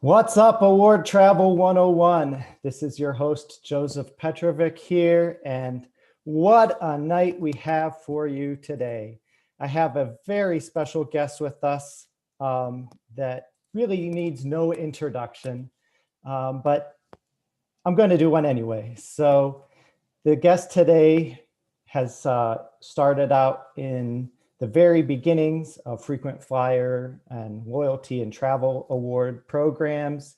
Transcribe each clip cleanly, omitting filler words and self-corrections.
What's up, Award Travel 101? This is your host, Joseph Petrovic here, and what a night we have for you today. I have a very special guest with us that really needs no introduction, but I'm going to do one anyway. So the guest today has started out in the very beginnings of frequent flyer and loyalty and travel award programs.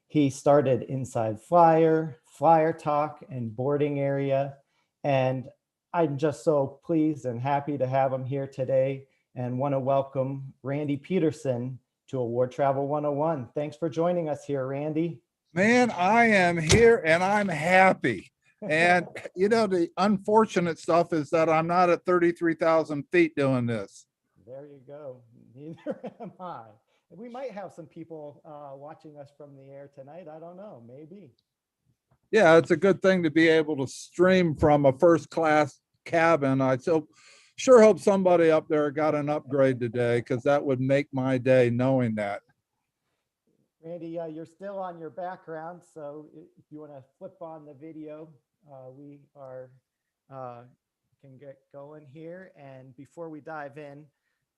He started inside Flier, Flyer Talk, and boarding area. And I'm just so pleased and happy to have him here today and want to welcome Randy Peterson to Award Travel 101. Thanks for joining us here, Randy. Man, I am here and I'm happy. And, you know, the unfortunate stuff is that I'm not at 33,000 feet doing this. There you go. Neither am I. We might have some people watching us from the air tonight. I don't know, maybe. Yeah, it's a good thing to be able to stream from a first class cabin. I sure hope somebody up there got an upgrade today, because that would make my day knowing that. Randy, you're still on your background, so if you want to flip on the video, we can get going here. And before we dive in,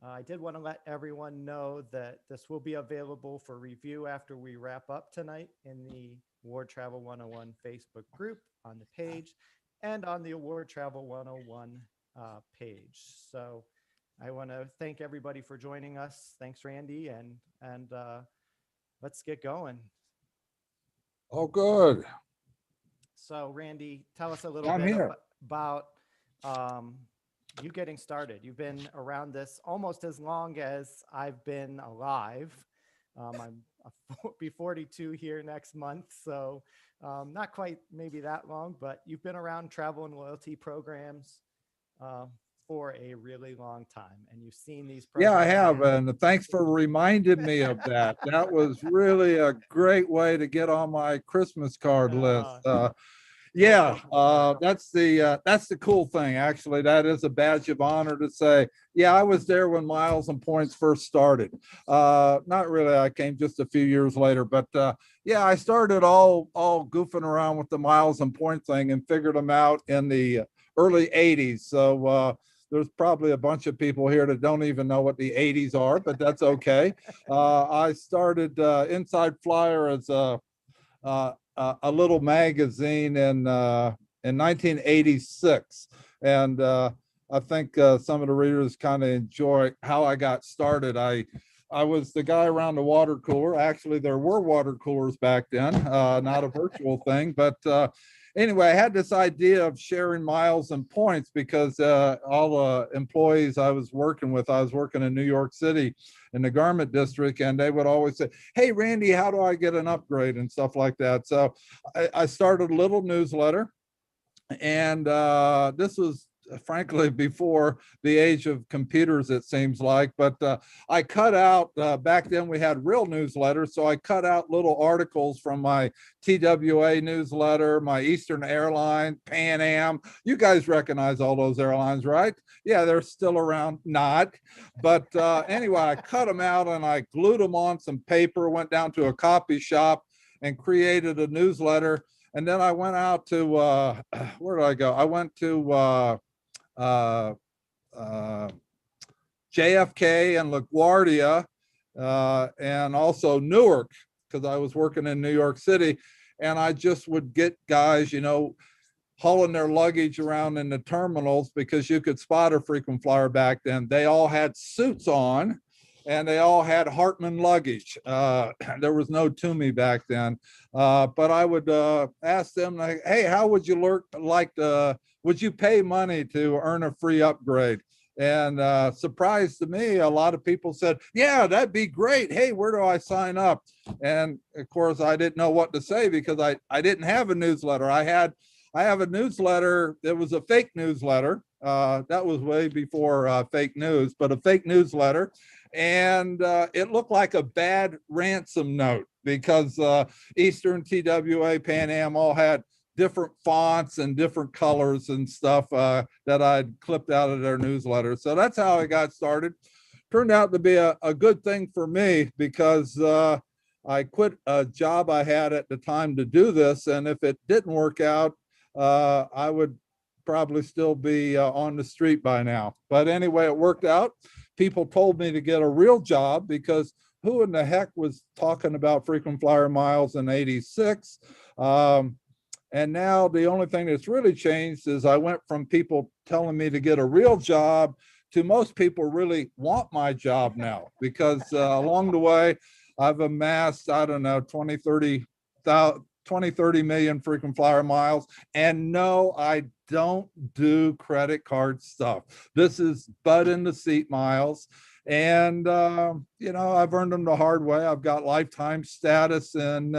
I did want to let everyone know that this will be available for review after we wrap up tonight in the Award Travel 101 Facebook group, on the page, and on the Award Travel 101 page. So I want to thank everybody for joining us. Thanks, Randy, and let's get going. Oh, good. So, Randy, tell us a little bit about you getting started. You've been around this almost as long as I've been alive. I'm be 42 here next month, so not quite maybe that long, but you've been around travel and loyalty programs for a really long time, and you've seen these programs. Yeah, I have, and thanks for reminding me of that. That was really a great way to get on my Christmas card list. Yeah, that's the cool thing. Actually, that is a badge of honor to say, yeah, I was there when Miles and Points first started. Not really, I came just a few years later, but yeah, I started all goofing around with the Miles and Point thing and figured them out in the early 80s. So there's probably a bunch of people here that don't even know what the 80s are, but that's okay. I started Inside Flyer as a little magazine in 1986, and I think some of the readers kind of enjoy how I got started. I was the guy around the water cooler. Actually, there were water coolers back then, not a virtual thing, but anyway, I had this idea of sharing miles and points because all the employees I was working in New York City in the garment district, and they would always say, hey, Randy, how do I get an upgrade and stuff like that? So I started a little newsletter, and this was frankly before the age of computers, it seems like, but I cut out, back then we had real newsletters, so I cut out little articles from my TWA newsletter, my Eastern Airline, Pan Am. You guys recognize all those airlines, right? Yeah, they're still around, not. But anyway, I cut them out and I glued them on some paper, went down to a copy shop and created a newsletter. And then I went out to, where did I go? I went to JFK and LaGuardia, and also Newark, because I was working in New York City, and I just would get guys, you know, hauling their luggage around in the terminals, because you could spot a frequent flyer back then. They all had suits on, and they all had Hartman luggage. There was no Toomey back then, but I would ask them, like, hey, how would you would you pay money to earn a free upgrade? And surprise to me, a lot of people said, yeah, that'd be great. Hey, where do I sign up? And of course, I didn't know what to say, because I didn't have a newsletter. I have a newsletter that was a fake newsletter. That was way before fake news, but a fake newsletter. And it looked like a bad ransom note, because Eastern, TWA, Pan Am all had different fonts and different colors and stuff that I'd clipped out of their newsletter. So that's how I got started. Turned out to be a good thing for me, because I quit a job I had at the time to do this. And if it didn't work out, I would probably still be on the street by now. But anyway, it worked out. People told me to get a real job because who in the heck was talking about frequent flyer miles in '86? And now the only thing that's really changed is I went from people telling me to get a real job to most people really want my job now, because along the way, I've amassed, I don't know, 30 million frequent flyer miles. And no, I don't do credit card stuff. This is butt in the seat miles. And, I've earned them the hard way. I've got lifetime status in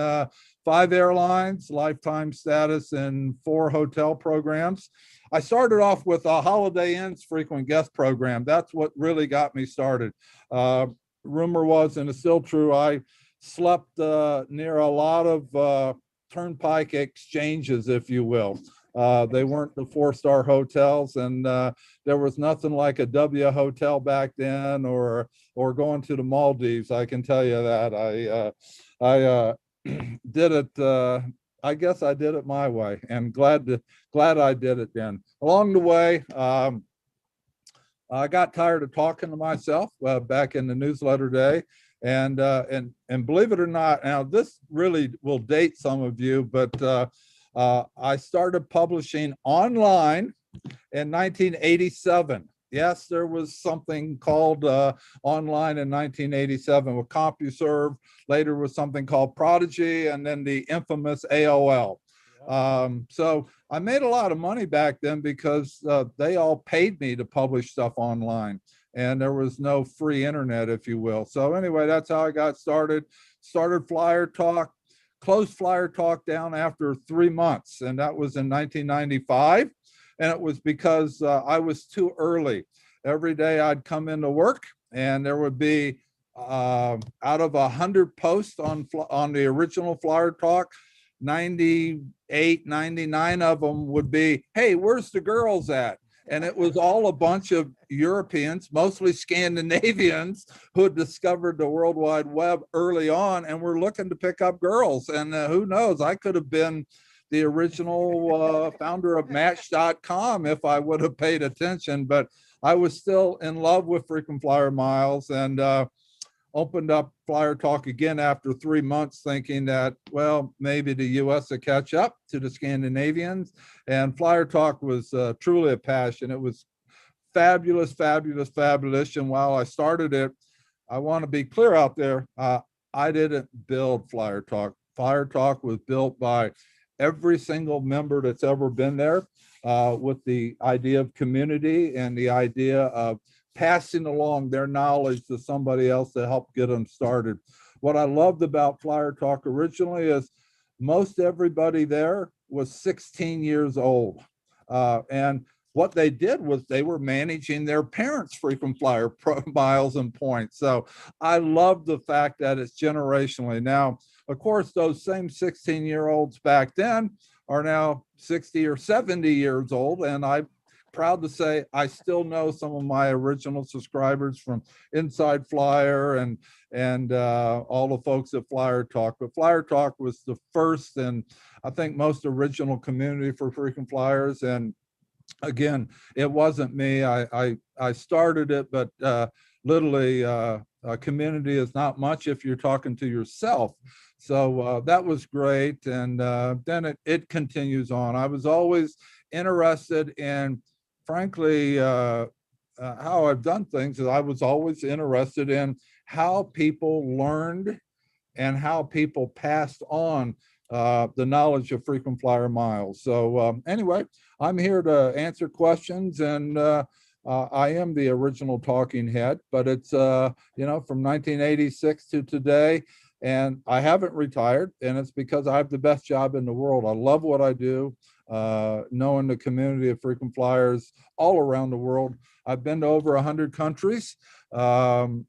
5 airlines, lifetime status in 4 hotel programs. I started off with a Holiday Inn's frequent guest program. That's what really got me started. Rumor was, and it's still true, I slept near a lot of turnpike exchanges, if you will. They weren't the 4-star hotels, and there was nothing like a W hotel back then, or going to the Maldives. I can tell you that. I did it. I guess I did it my way, and glad I did it then. Along the way, I got tired of talking to myself back in the newsletter day. And believe it or not, now this really will date some of you, but I started publishing online in 1987. Yes, there was something called online in 1987 with CompuServe. Later was something called Prodigy, and then the infamous AOL. So I made a lot of money back then because they all paid me to publish stuff online, and there was no free internet, if you will. So anyway, that's how I got started. Started Flier Talk, closed Flier Talk down after 3 months, and that was in 1995. And it was because I was too early. Every day I'd come into work, and there would be out of 100 posts on the original Flier Talk, 98, 99 of them would be, hey, where's the girls at? And it was all a bunch of Europeans, mostly Scandinavians, who had discovered the World Wide Web early on and were looking to pick up girls. And who knows, I could have been the original founder of Match.com if I would have paid attention. But I was still in love with frequent flyer miles, and opened up Flier Talk again after 3 months, thinking that, well, maybe the US will catch up to the Scandinavians. And Flier Talk was truly a passion. It was fabulous, fabulous, fabulous. And while I started it, I want to be clear out there, I didn't build Flier Talk. Flier Talk was built by every single member that's ever been there, with the idea of community and the idea of passing along their knowledge to somebody else to help get them started. What I loved about Flier Talk originally is most everybody there was 16 years old. And what they did was they were managing their parents' frequent flyer miles and points. So I love the fact that it's generationally. Now, of course, those same 16-year-olds back then are now 60 or 70 years old, and I'm proud to say I still know some of my original subscribers from Inside Flier and all the folks at Flier Talk. But Flier Talk was the first and I think most original community for frequent flyers. And again, it wasn't me. I started it, but literally a community is not much if you're talking to yourself. So that was great. And then it continues on. I was always interested in, frankly, how I've done things. Is I was always interested in how people learned and how people passed on the knowledge of frequent flyer miles. So anyway, I'm here to answer questions, and I am the original talking head, but it's, from 1986 to today, and I haven't retired, and it's because I have the best job in the world. I love what I do, knowing the community of frequent flyers all around the world. I've been to over 100 countries, and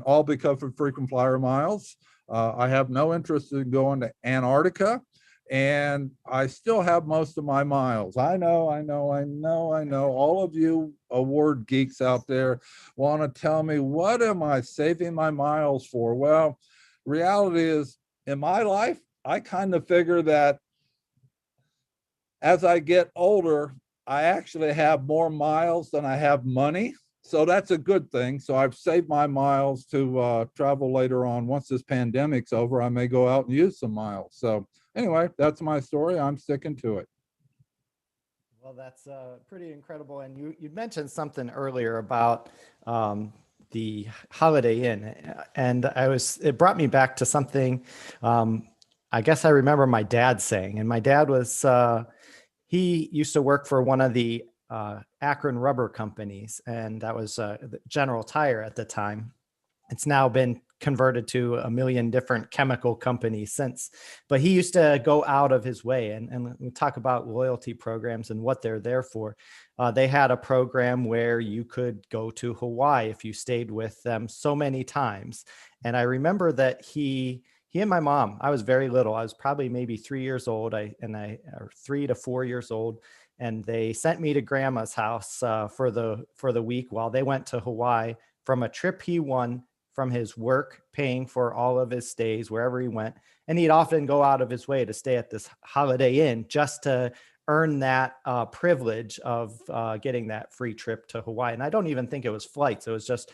all because of frequent flyer miles. I have no interest in going to Antarctica, and I still have most of my miles. I know. All of you award geeks out there want to tell me, what am I saving my miles for? Well, reality is, in my life, I kind of figure that as I get older, I actually have more miles than I have money. So that's a good thing. So I've saved my miles to travel later on. Once this pandemic's over, I may go out and use some miles. So anyway, that's my story. I'm sticking to it. Well, that's pretty incredible. And you mentioned something earlier about the Holiday Inn, and it brought me back to something. I guess I remember my dad saying, and my dad was he used to work for one of the Akron rubber companies, and that was General Tire at the time. It's now been converted to a million different chemical companies since, but he used to go out of his way, and we talk about loyalty programs and what they're there for. They had a program where you could go to Hawaii if you stayed with them so many times. And I remember that he and my mom, I was very little. I was probably maybe 3 years old, or 3 to 4 years old. And they sent me to grandma's house for the week while they went to Hawaii from a trip he won from his work, paying for all of his stays wherever he went. And he'd often go out of his way to stay at this Holiday Inn just to earn that privilege of getting that free trip to Hawaii. And I don't even think it was flights. It was just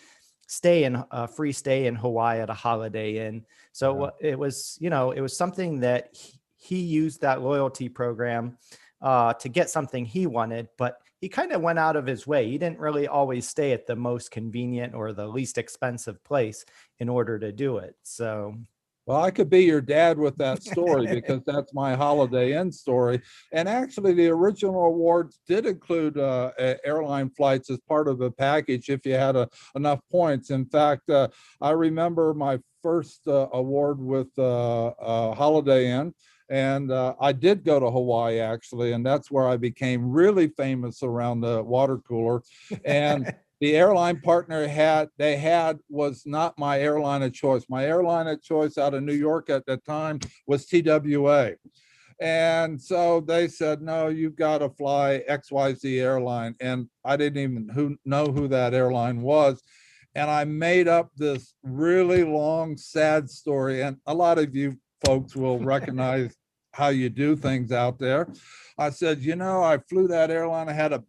free stay in Hawaii at a Holiday Inn. So it was, it was something that he used that loyalty program to get something he wanted, but he kind of went out of his way. He didn't really always stay at the most convenient or the least expensive place in order to do it. So, well, I could be your dad with that story because that's my Holiday Inn story. And actually, the original awards did include airline flights as part of the package if you had enough points. In fact, I remember my first award with Holiday Inn. And I did go to Hawaii, actually, and that's where I became really famous around the water cooler. And the airline partner they had was not my airline of choice. My airline of choice out of New York at the time was TWA. And so they said, no, you've got to fly XYZ airline. And I didn't even know who that airline was. And I made up this really long, sad story. And a lot of you folks will recognize how you do things out there. I said, I flew that airline. I had a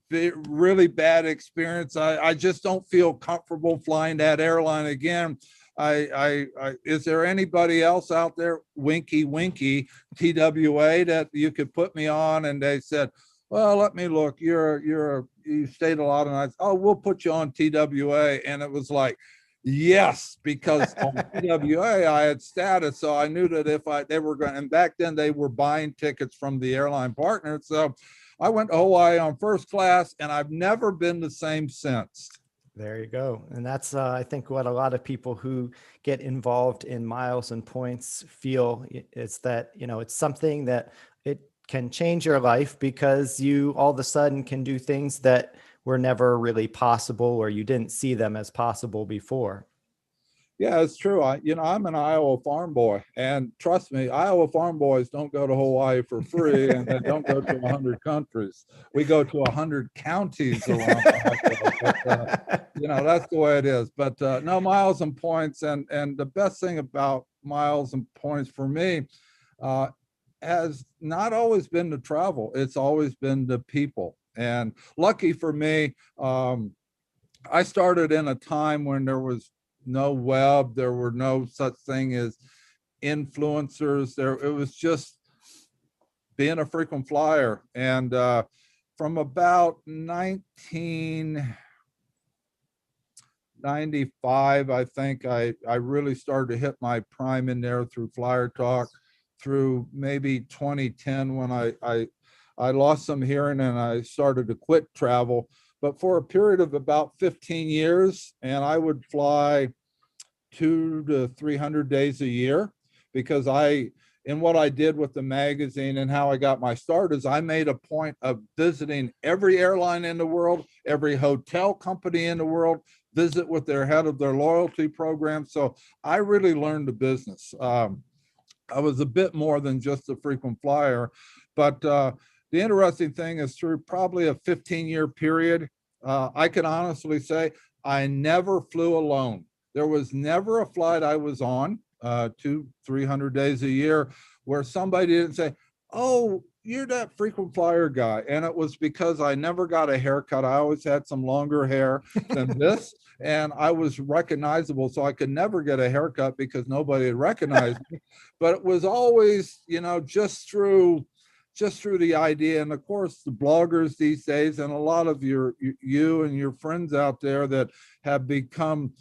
really bad experience. I just don't feel comfortable flying that airline again. Is there anybody else out there, winky, TWA, that you could put me on? And they said, well, let me look. You stayed a lot of nights. Oh, we'll put you on TWA. And it was like, yes, because on TWA I had status, so I knew that if they were going, and back then they were buying tickets from the airline partner. So I went to Hawaii on first class, and I've never been the same since. There you go. And that's, I think, what a lot of people who get involved in miles and points feel is that, it's something that it can change your life because you all of a sudden can do things that were never really possible, or you didn't see them as possible before. Yeah, it's true. I'm an Iowa farm boy, and trust me, Iowa farm boys don't go to Hawaii for free, and they don't go to 100 countries. We go to 100 counties around but, that's the way it is. But no, miles and points, and the best thing about miles and points for me has not always been the travel. It's always been the people. And lucky for me, I started in a time when there was no web, there were no such thing as influencers. It was just being a frequent flyer. And from about 1995, I think I really started to hit my prime in there through Flyer Talk, through maybe 2010 when I lost some hearing and I started to quit travel. But for a period of about 15 years, and I would fly 200 to 300 days a year, because in what I did with the magazine and how I got my start is I made a point of visiting every airline in the world, every hotel company in the world, visit with their head of their loyalty program. So I really learned the business. I was a bit more than just a frequent flyer, but the interesting thing is through probably a 15-year period, I can honestly say I never flew alone. There was never a flight I was on 300 days a year, where somebody didn't say, "Oh, you're that frequent flyer guy." And it was because I never got a haircut. I always had some longer hair than this, and I was recognizable. So I could never get a haircut because nobody had recognized me. But it was always, just through the idea. And of course, the bloggers these days, and a lot of you and your friends out there that have become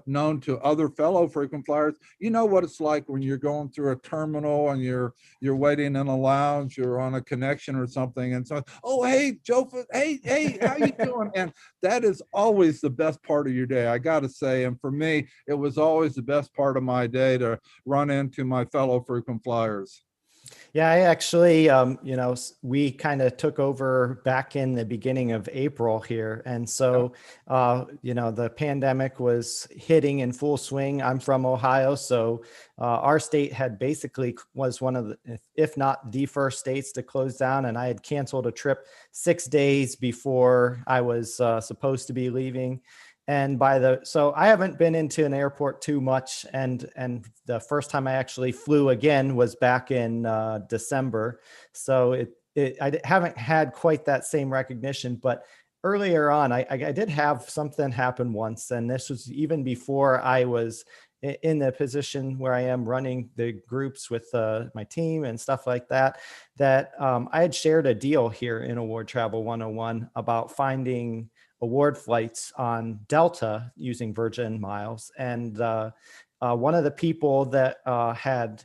known to other fellow frequent flyers, you know what it's like when you're going through a terminal and you're waiting in a lounge, you're on a connection or something, and so, "Oh, hey, Joe, hey, how you doing?" And that is always the best part of your day, I got to say. And for me, it was always the best part of my day to run into my fellow frequent flyers. Yeah, I actually, we kind of took over back in the beginning of April here. And so, the pandemic was hitting in full swing. I'm from Ohio. So our state had basically was one of the, if not the first states to close down. And I had canceled a trip 6 days before I was supposed to be leaving. And so I haven't been into an airport too much. And the first time I actually flew again was back in December. So I haven't had quite that same recognition, but earlier on, I did have something happen once. And this was even before I was in the position where I am running the groups with my team and stuff like that, I had shared a deal here in Award Travel 101 about finding award flights on Delta using Virgin miles. And one of the people that had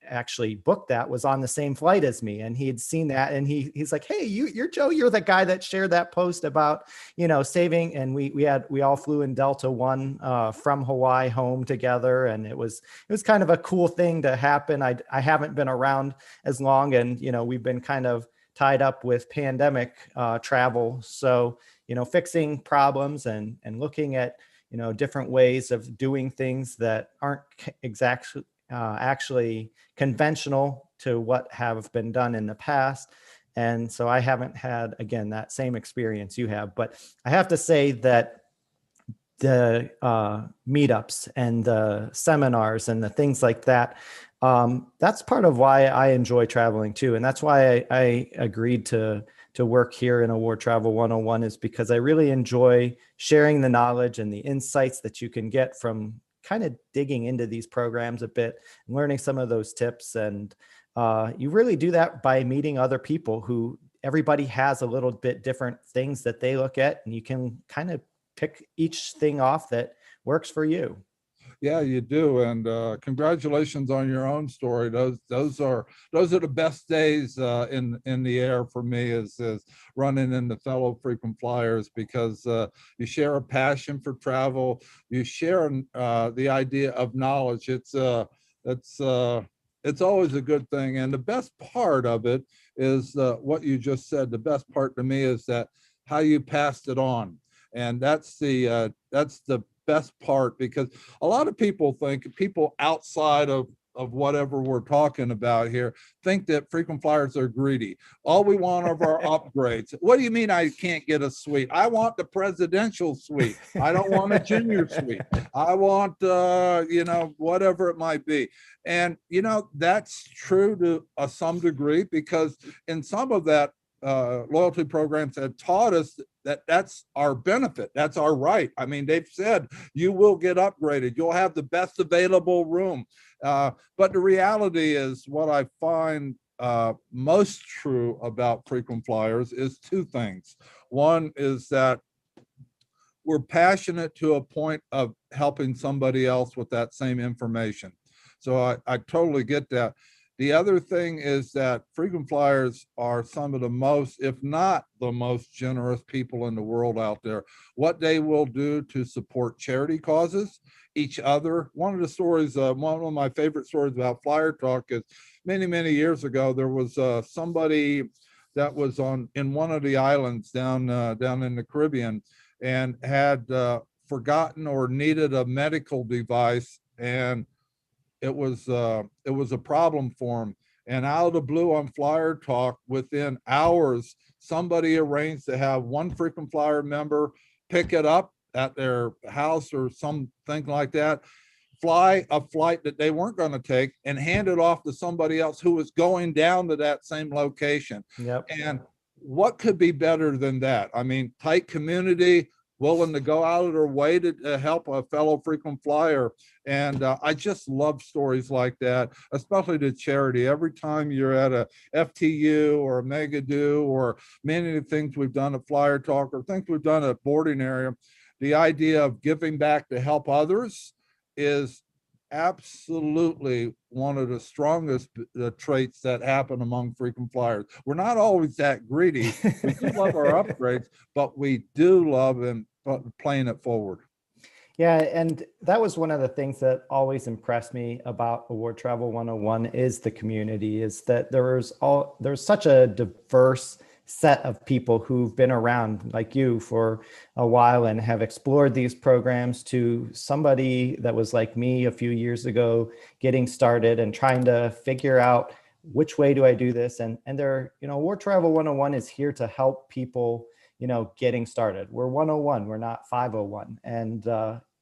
actually booked that was on the same flight as me, and he had seen that, and he's like, "Hey, you're Joe, you're the guy that shared that post about saving." And we all flew in Delta One from Hawaii home together, and it was kind of a cool thing to happen. I haven't been around as long, and we've been kind of tied up with pandemic travel. So fixing problems and looking at different ways of doing things that aren't exactly actually conventional to what have been done in the past. And so I haven't had, again, that same experience you have. But I have to say that the meetups and the seminars and the things like that, that's part of why I enjoy traveling too. And that's why I agreed to work here in Award Travel 101, is because I really enjoy sharing the knowledge and the insights that you can get from kind of digging into these programs a bit and learning some of those tips. And you really do that by meeting other people who everybody has a little bit different things that they look at, and you can kind of pick each thing off that works for you. Yeah, you do. And congratulations on your own story. Those are the best days in the air for me, is running into fellow frequent flyers, because you share a passion for travel. You share the idea of knowledge. It's always a good thing. And the best part of it is what you just said. The best part to me is that how you passed it on. And that's the best part, because a lot of people outside of whatever we're talking about here think that frequent flyers are greedy. All we want are our upgrades. What do you mean I can't get a suite? I want the presidential suite. I don't want a junior suite. I want whatever it might be. And that's true to some degree, because in some of that loyalty programs have taught us that that's our benefit. That's our right. I mean, they've said you will get upgraded. You'll have the best available room. But the reality is, what I find most true about frequent flyers is two things. One is that we're passionate to a point of helping somebody else with that same information. So I totally get that. The other thing is that frequent flyers are some of the most, if not the most generous people in the world out there. What they will do to support charity causes, each other. One of the stories, one of my favorite stories about Flyer Talk is many, many years ago, there was somebody that was in one of the islands down in the Caribbean, and had forgotten or needed a medical device, and it was a problem for him. And out of the blue on Flyer Talk, within hours, somebody arranged to have one frequent flyer member pick it up at their house or something like that, fly a flight that they weren't going to take and hand it off to somebody else who was going down to that same location. Yep. And what could be better than that? I mean, tight community, willing to go out of their way to help a fellow frequent flyer. And I just love stories like that, especially to charity. Every time you're at a FTU or a Mega Do, or many of the things we've done at Flyer Talk or things we've done at boarding area, the idea of giving back to help others is absolutely one of the strongest traits that happen among frequent flyers. We're not always that greedy. We do love our upgrades, but we do love and playing it forward. Yeah, and that was one of the things that always impressed me about Award Travel 101 is the community, is that there's such a diverse set of people who've been around like you for a while and have explored these programs, to somebody that was like me a few years ago, getting started and trying to figure out which way do I do this. And there, Award Travel 101 is here to help people, getting started. We're 101, we're not 501. And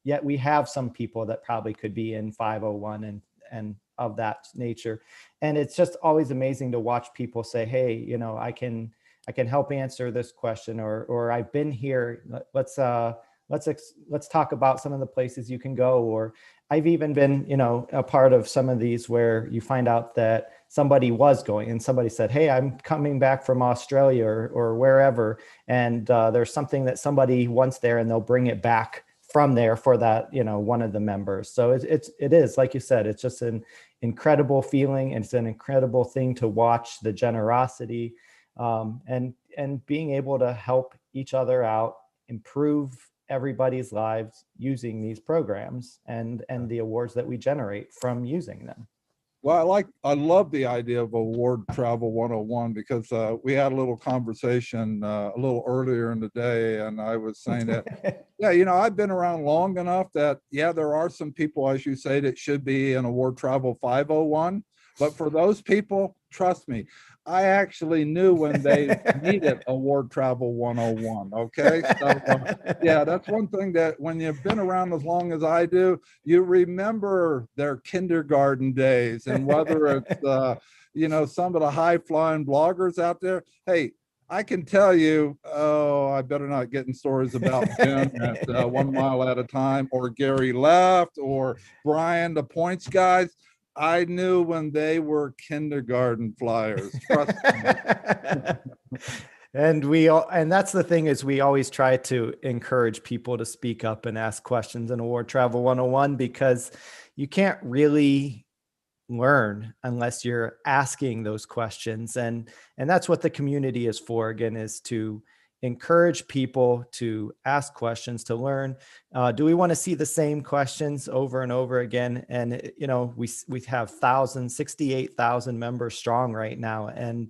yet we have some people that probably could be in 501 and of that nature. And it's just always amazing to watch people say, hey, I can help answer this question, or I've been here. Let's talk about some of the places you can go. Or I've even been, a part of some of these where you find out that somebody was going and somebody said, hey, I'm coming back from Australia or wherever. And there's something that somebody wants there and they'll bring it back from there for that, one of the members. So it is, like you said, it's just an incredible feeling. It's an incredible thing to watch, the generosity, and being able to help each other out, improve everybody's lives using these programs and the awards that we generate from using them. Well, I love the idea of Award Travel 101 because we had a little conversation a little earlier in the day, and I was saying that, yeah, I've been around long enough that, yeah, there are some people, as you say, that should be in Award Travel 501. But for those people, trust me, I actually knew when they needed Award Travel 101. Okay. So, yeah, that's one thing that when you've been around as long as I do, you remember their kindergarten days, and whether it's, some of the high flying bloggers out there. Hey, I can tell you, I better not get in stories about Jim at 1 mile at a time, or Gary Left, or Brian, the points guys. I knew when they were kindergarten flyers. Trust me. And that's the thing, is we always try to encourage people to speak up and ask questions in Award Travel 101, because you can't really learn unless you're asking those questions. And that's what the community is for, again, is to encourage people to ask questions, to learn. Do we want to see the same questions over and over again? And, we have 68,000 members strong right now. And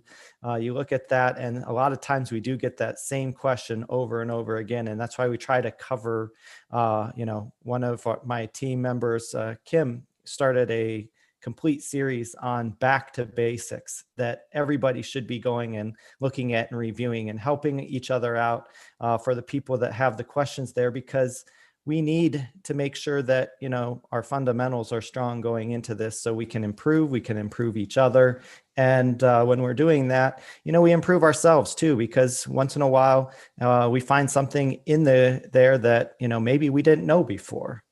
you look at that, and a lot of times we do get that same question over and over again. And that's why we try to cover, one of my team members, Kim, started a complete series on back to basics that everybody should be going and looking at and reviewing and helping each other out for the people that have the questions there, because we need to make sure that, our fundamentals are strong going into this, so we can improve each other. And when we're doing that, we improve ourselves too, because once in a while we find something in there that, maybe we didn't know before.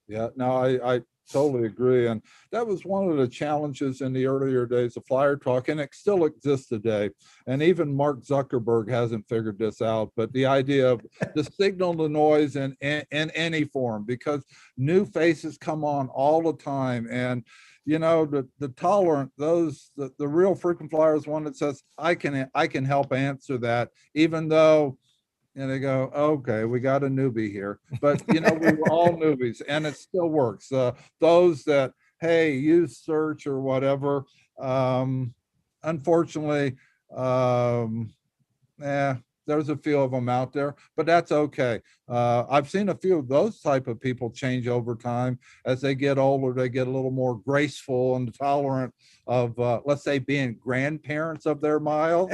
Yeah, no, I totally agree. And that was one of the challenges in the earlier days of Flyer Talk, and it still exists today. And even Mark Zuckerberg hasn't figured this out, but the idea of the signal to noise in any form, because new faces come on all the time. And the tolerant, the real frequent flyers, one that says, I can help answer that, even though, and they go, okay, we got a newbie here, but we were all newbies, and it still works. Those that, hey, use search or whatever, unfortunately, there's a few of them out there, but that's okay. I've seen a few of those type of people change over time. As they get older, they get a little more graceful and tolerant of, let's say, being grandparents of their miles.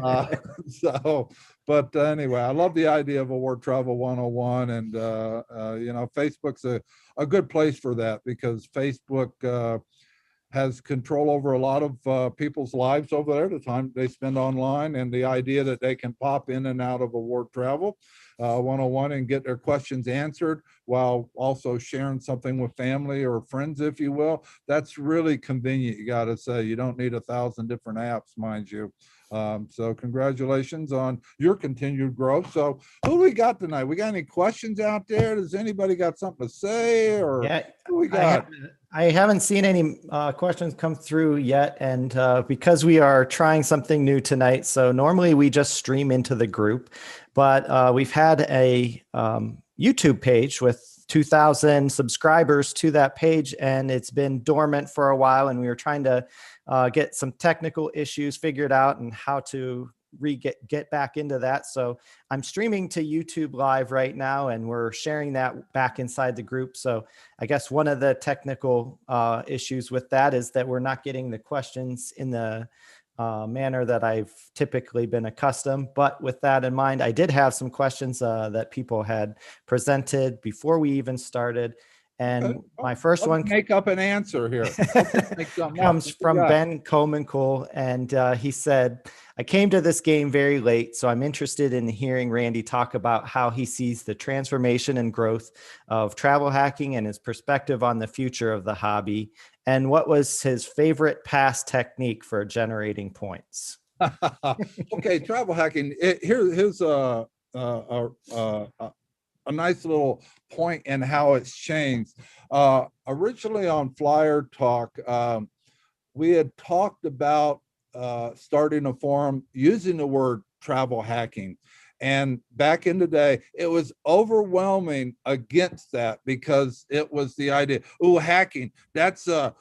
Uh, so, but anyway, I love the idea of Award Travel 101, and Facebook's a good place for that, because Facebook has control over a lot of people's lives over there, the time they spend online, and the idea that they can pop in and out of Award Travel 101 and get their questions answered while also sharing something with family or friends, if you will. That's really convenient, you got to say. You don't need 1,000 different apps, mind you. So congratulations on your continued growth. So who do we got tonight? We got any questions out there? Does anybody got something to say? Or yeah, who we got? I haven't seen any questions come through yet. And because we are trying something new tonight, so normally we just stream into the group, but we've had a YouTube page with 2,000 subscribers to that page, and it's been dormant for a while, and we were trying to get some technical issues figured out and how to get back into that. So I'm streaming to YouTube Live right now, and we're sharing that back inside the group. So I guess one of the technical issues with that is that we're not getting the questions in the manner that I've typically been accustomed. But with that in mind, I did have some questions that people had presented before we even started. And my first one, make up an answer here. comes from Ben Coleman-Cole, and he said, I came to this game very late, so I'm interested in hearing Randy talk about how he sees the transformation and growth of travel hacking and his perspective on the future of the hobby, and what was his favorite past technique for generating points. Okay, travel hacking. Here's a nice little point in how it's changed. Originally on Flier Talk, we had talked about starting a forum using the word travel hacking. And back in the day, it was overwhelming against that, because it was the idea, oh, hacking, that's the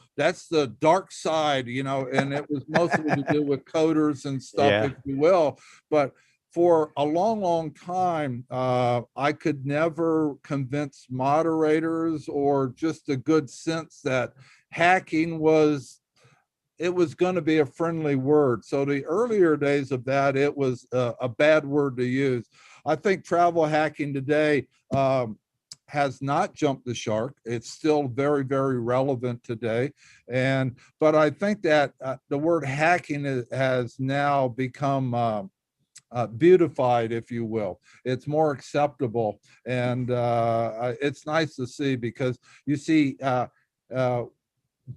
dark side, and it was mostly to do with coders and stuff, if you will. But for a long, long time, I could never convince moderators or just a good sense that hacking was going to be a friendly word. So the earlier days of that, it was a bad word to use. I think travel hacking today has not jumped the shark. It's still very, very relevant today. But I think that the word hacking has now become beautified, if you will. It's more acceptable, and it's nice to see, because you see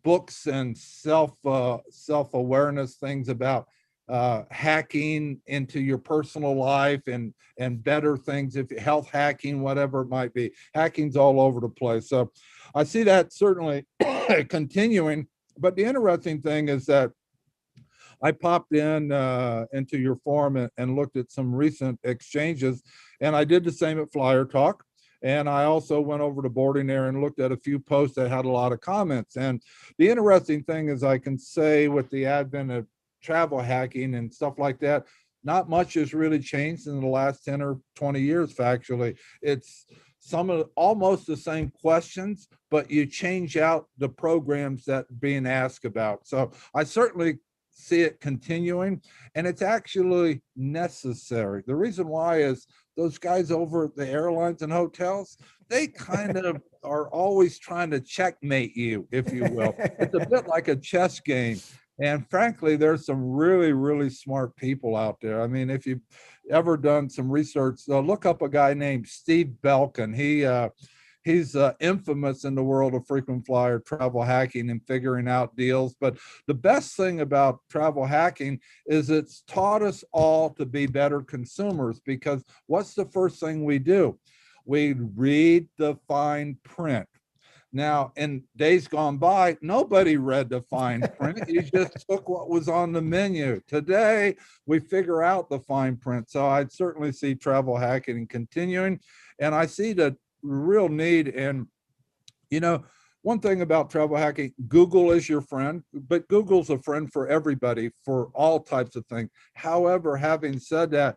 books and self-awareness things about hacking into your personal life and better things, if health hacking, whatever it might be. Hacking's all over the place. So I see that certainly continuing. But the interesting thing is that I popped into your forum and looked at some recent exchanges, and I did the same at Flier Talk. And I also went over to Boarding Air and looked at a few posts that had a lot of comments. And the interesting thing is, I can say with the advent of travel hacking and stuff like that, not much has really changed in the last 10 or 20 years, factually. It's some of almost the same questions, but you change out the programs that are being asked about. So I certainly see it continuing, and it's actually necessary. The reason why is those guys over at the airlines and hotels, they kind of are always trying to checkmate you, if you will. It's a bit like a chess game. And frankly, there's some really, really smart people out there. I mean, if you've ever done some research, look up a guy named Steve Belkin. He's infamous in the world of frequent flyer travel hacking and figuring out deals. But the best thing about travel hacking is it's taught us all to be better consumers, because what's the first thing we do? We read the fine print. Now, in days gone by, nobody read the fine print. You just took what was on the menu. Today, we figure out the fine print. So I'd certainly see travel hacking continuing. And I see the real need. And one thing about travel hacking, Google is your friend, but Google's a friend for everybody for all types of things. However, having said that,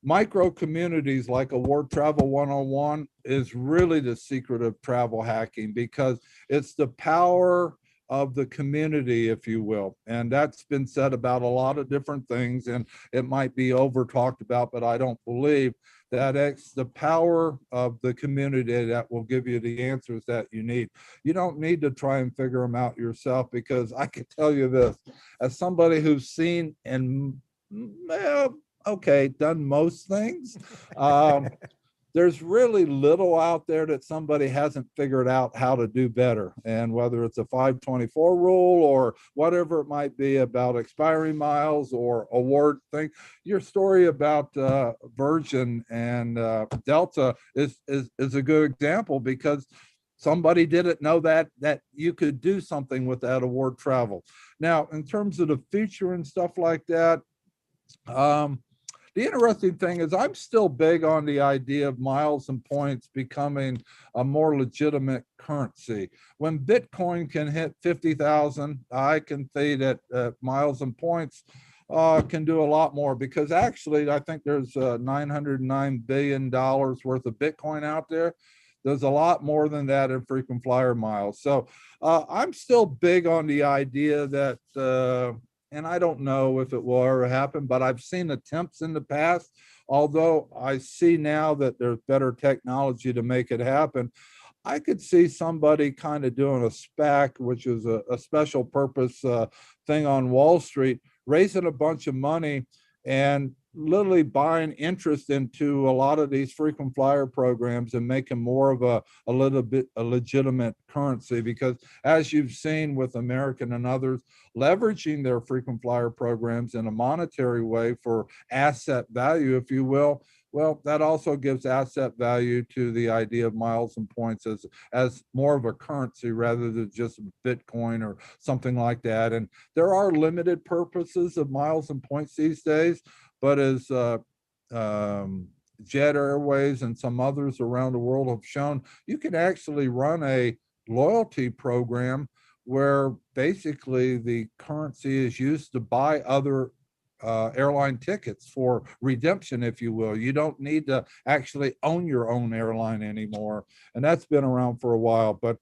micro communities like Award Travel 101 is really the secret of travel hacking, because it's the power of the community, if you will. And that's been said about a lot of different things, and it might be over talked about, but I don't believe that it's the power of the community that will give you the answers that you need. You don't need to try and figure them out yourself, because I can tell you this, as somebody who's seen and okay, done most things, there's really little out there that somebody hasn't figured out how to do better. And whether it's a 524 rule or whatever it might be about expiring miles or award thing, your story about Virgin and Delta is a good example, because somebody didn't know that you could do something with that award travel. Now, in terms of the future and stuff like that, the interesting thing is I'm still big on the idea of miles and points becoming a more legitimate currency. When Bitcoin can hit 50,000, I can see that miles and points can do a lot more, because actually I think there's $909 billion worth of Bitcoin out there. There's a lot more than that in frequent flyer miles. So I'm still big on the idea that and I don't know if it will ever happen, but I've seen attempts in the past. Although I see now that there's better technology to make it happen, I could see somebody kind of doing a SPAC, which is a special purpose thing on Wall Street, raising a bunch of money and literally buying interest into a lot of these frequent flyer programs and making more of a little bit a legitimate currency. Because as you've seen with American and others leveraging their frequent flyer programs in a monetary way for asset value, if you will, well, that also gives asset value to the idea of miles and points as more of a currency rather than just Bitcoin or something like that. And there are limited purposes of miles and points these days, but as Jet Airways and some others around the world have shown, you can actually run a loyalty program where basically the currency is used to buy other airline tickets for redemption, if you will. You don't need to actually own your own airline anymore. And that's been around for a while. But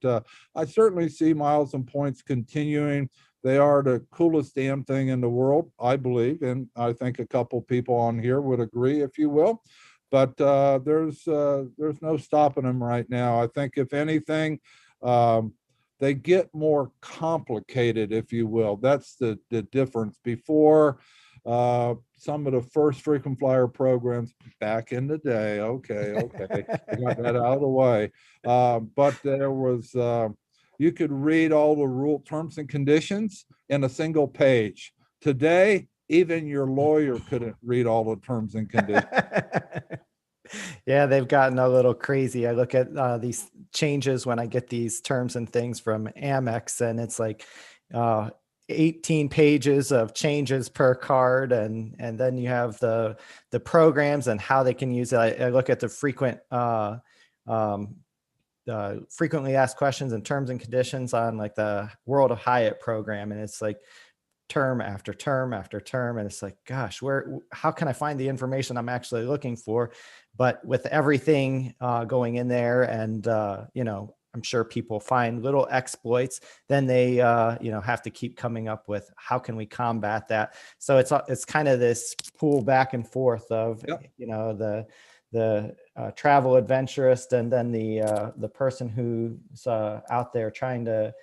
I certainly see miles and points continuing. They are the coolest damn thing in the world, I believe. And I think a couple people on here would agree, if you will. But there's no stopping them right now. I think if anything, they get more complicated, if you will. That's the difference. Before, some of the first frequent flyer programs back in the day, okay, I got that out of the way. But there was, you could read all the rule terms and conditions in a single page. Today, even your lawyer couldn't read all the terms and conditions. Yeah, they've gotten a little crazy. I look at these changes when I get these terms and things from Amex, and it's like 18 pages of changes per card, and then you have the programs and how they can use it. I look at the frequently asked questions and terms and conditions on like the World of Hyatt program, and it's like term after term after term, and it's like, gosh, how can I find the information I'm actually looking for? But with everything going in there, and I'm sure people find little exploits, then they have to keep coming up with how can we combat that. So it's kind of this pull back and forth of the travel adventurist and then the person who's out there trying to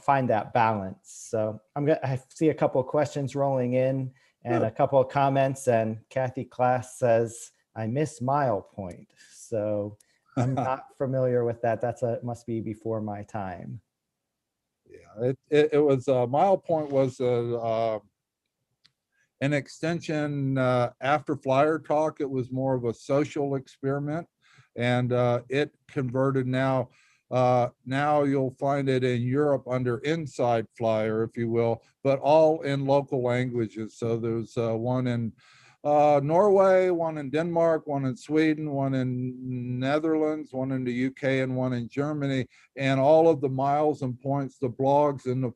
find that balance. So I see a couple of questions rolling in and a couple of comments, and Kathy Class says, I miss Mile Point. So I'm not familiar with that. Must be before my time. Yeah, it was Mile Point was an extension after Flyer Talk. It was more of a social experiment, and it converted now. Now you'll find it in Europe under Inside Flyer, if you will, but all in local languages. So there's one in Norway, one in Denmark, one in Sweden, one in Netherlands, one in the UK, and one in Germany. And all of the miles and points, the blogs and the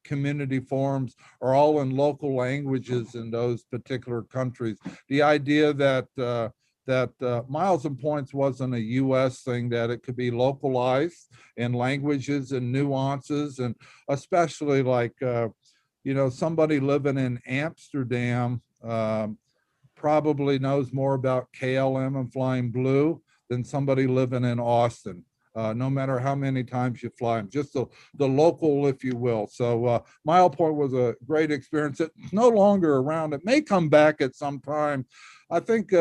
community forums are all in local languages in those particular countries. The idea that miles and points wasn't a US thing, that it could be localized in languages and nuances, and especially like, somebody living in Amsterdam probably knows more about KLM and Flying Blue than somebody living in Austin. No matter how many times you fly them, just the local, if you will. So Mile Point was a great experience. It's no longer around. It may come back at some time. I think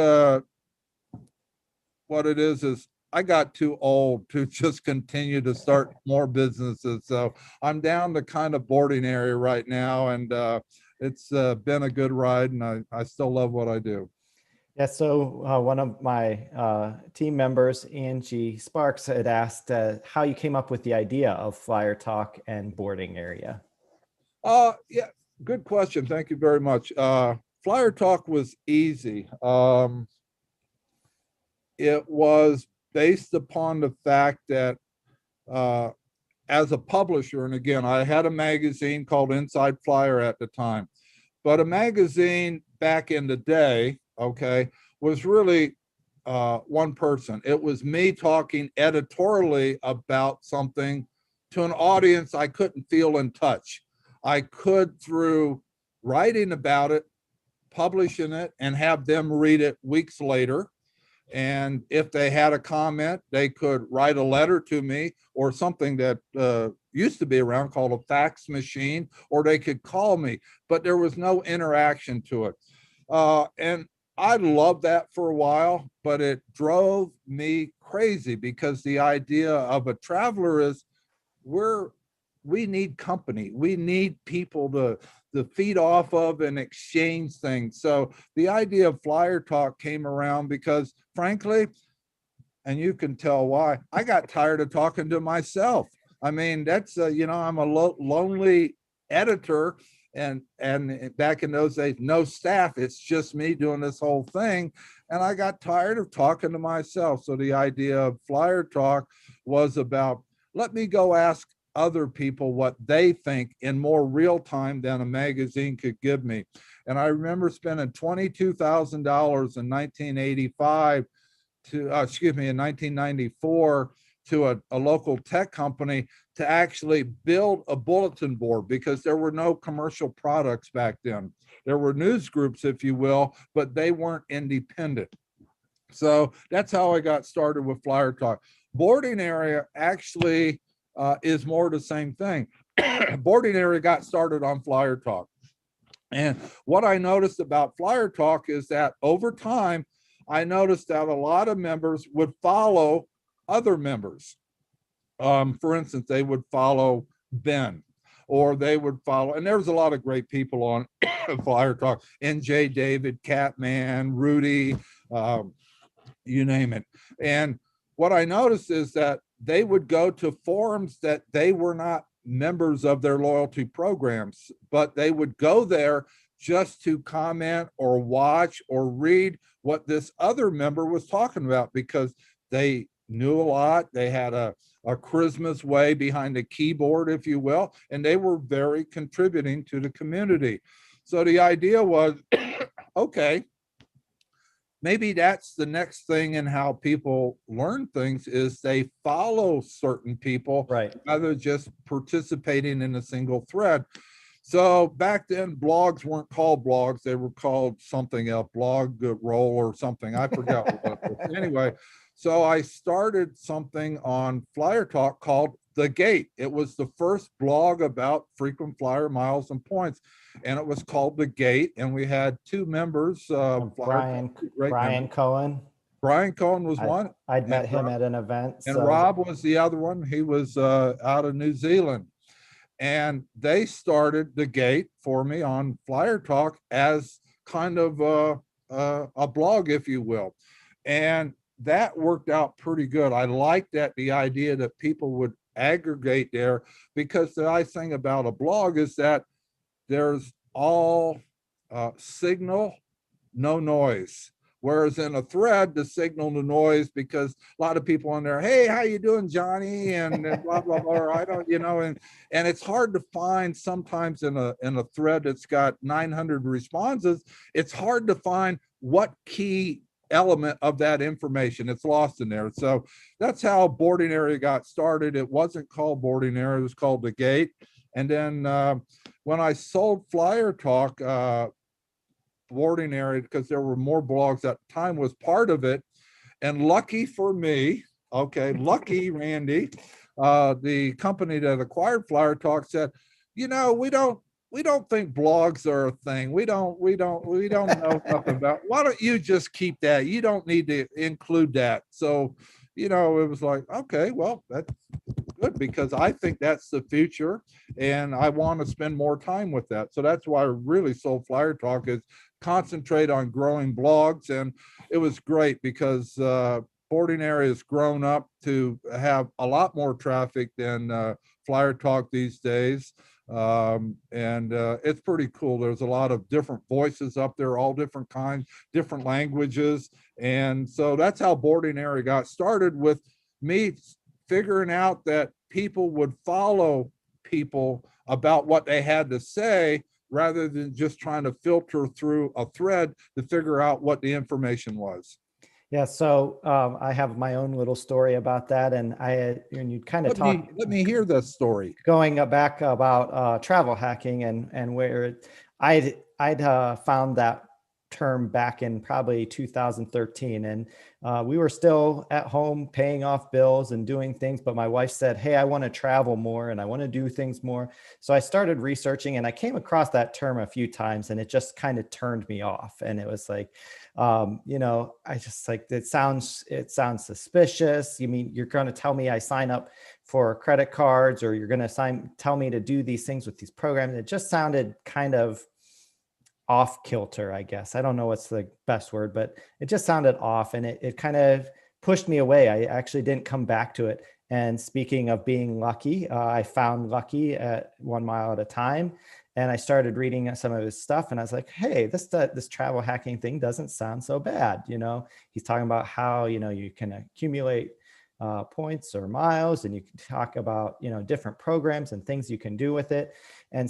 what it is I got too old to just continue to start more businesses. So I'm down to kind of boarding area right now, and it's been a good ride, and I still love what I do. Yeah, so one of my team members, Angie Sparks, had asked how you came up with the idea of Flyer Talk and boarding area. Yeah, good question. Thank you very much. Flyer Talk was easy. It was based upon the fact that as a publisher, and again, I had a magazine called Inside Flyer at the time, but a magazine back in the day, okay, was really one person. It was me talking editorially about something to an audience I couldn't feel in touch. I could, through writing about it, publishing it, and have them read it weeks later. And if they had a comment, they could write a letter to me, or something that used to be around called a fax machine, or they could call me, but there was no interaction to it. And I loved that for a while, but it drove me crazy, because the idea of a traveler is we need company. We need people to feed off of and exchange things. So the idea of Flyer Talk came around because, frankly, and you can tell why, I got tired of talking to myself. I mean, that's, I'm a lonely editor, and back in those days, no staff. It's just me doing this whole thing. And I got tired of talking to myself. So the idea of Flyer Talk was about, let me go ask other people what they think in more real time than a magazine could give me. And I remember spending $22,000 in 1985 in 1994 to a local tech company to actually build a bulletin board, because there were no commercial products back then. There were news groups, if you will, but they weren't independent. So that's how I got started with Flyer Talk. Boarding area actually is more the same thing. Boarding area got started on Flyer Talk. And what I noticed about Flyer Talk is that over time, I noticed that a lot of members would follow other members. For instance, they would follow Ben, or they would follow, and there's a lot of great people on Flyer Talk, NJ David, Catman, Rudy, you name it. And what I noticed is that they would go to forums that they were not members of their loyalty programs, but they would go there just to comment or watch or read what this other member was talking about, because they knew a lot. They had a charisma's way behind the keyboard, if you will, and they were very contributing to the community. So the idea was, okay, maybe that's the next thing in how people learn things, is they follow certain people, right, rather than just participating in a single thread. So back then, blogs weren't called blogs. They were called something else, blog roll or something. I forgot what it was. Anyway, so I started something on Flyer Talk called The Gate. It was the first blog about frequent flyer miles and points, and it was called The Gate. And we had two members, Brian Cohen. Brian Cohen was one. I'd met him at an event. And Rob was the other one. He was out of New Zealand. And they started The Gate for me on Flyer Talk as kind of a blog, if you will. And that worked out pretty good. I liked that, the idea that people would aggregate there, because the nice thing about a blog is that there's all signal, no noise. Whereas in a thread, the signal to noise, because a lot of people in there, hey, how you doing, Johnny? And blah, blah, blah. I don't, and it's hard to find sometimes in a thread that's got 900 responses. It's hard to find what key element of that information. It's lost in there. So that's how Boarding Area got started. It wasn't called Boarding Area, it was called The Gate. And then when I sold Flier Talk, Boarding Area, because there were more blogs at the time, was part of it. And lucky for me, lucky Randy, the company that acquired Flier Talk said, we don't think blogs are a thing. We don't know nothing about. Why don't you just keep that? You don't need to include that. So, it was like, okay, well, that's good, because I think that's the future and I want to spend more time with that. So that's why I really sold Flier Talk, is concentrate on growing blogs. And it was great because Boarding Area has grown up to have a lot more traffic than Flier Talk these days. And it's pretty cool. There's a lot of different voices up there, all different kinds, different languages. And so that's how Boarding Area got started, with me figuring out that people would follow people about what they had to say, rather than just trying to filter through a thread to figure out what the information was. Yeah, so I have my own little story about that, and you kind of talk. Let me hear this story. Going back about travel hacking and where I'd found that term back in probably 2013, and we were still at home paying off bills and doing things, but my wife said, hey, I want to travel more and I want to do things more. So I started researching, and I came across that term a few times, and it just kind of turned me off. And it was like, I just like, it sounds suspicious. You mean you're going to tell me I sign up for credit cards, or you're going to tell me to do these things with these programs? It just sounded kind of off kilter, I guess. I don't know what's the best word, but it just sounded off, and it kind of pushed me away. I actually didn't come back to it. And speaking of being lucky, I found Lucky at 1 Mile at a Time, and I started reading some of his stuff, and I was like, hey, this travel hacking thing doesn't sound so bad. He's talking about how, you can accumulate points or miles, and you can talk about, different programs and things you can do with it. And,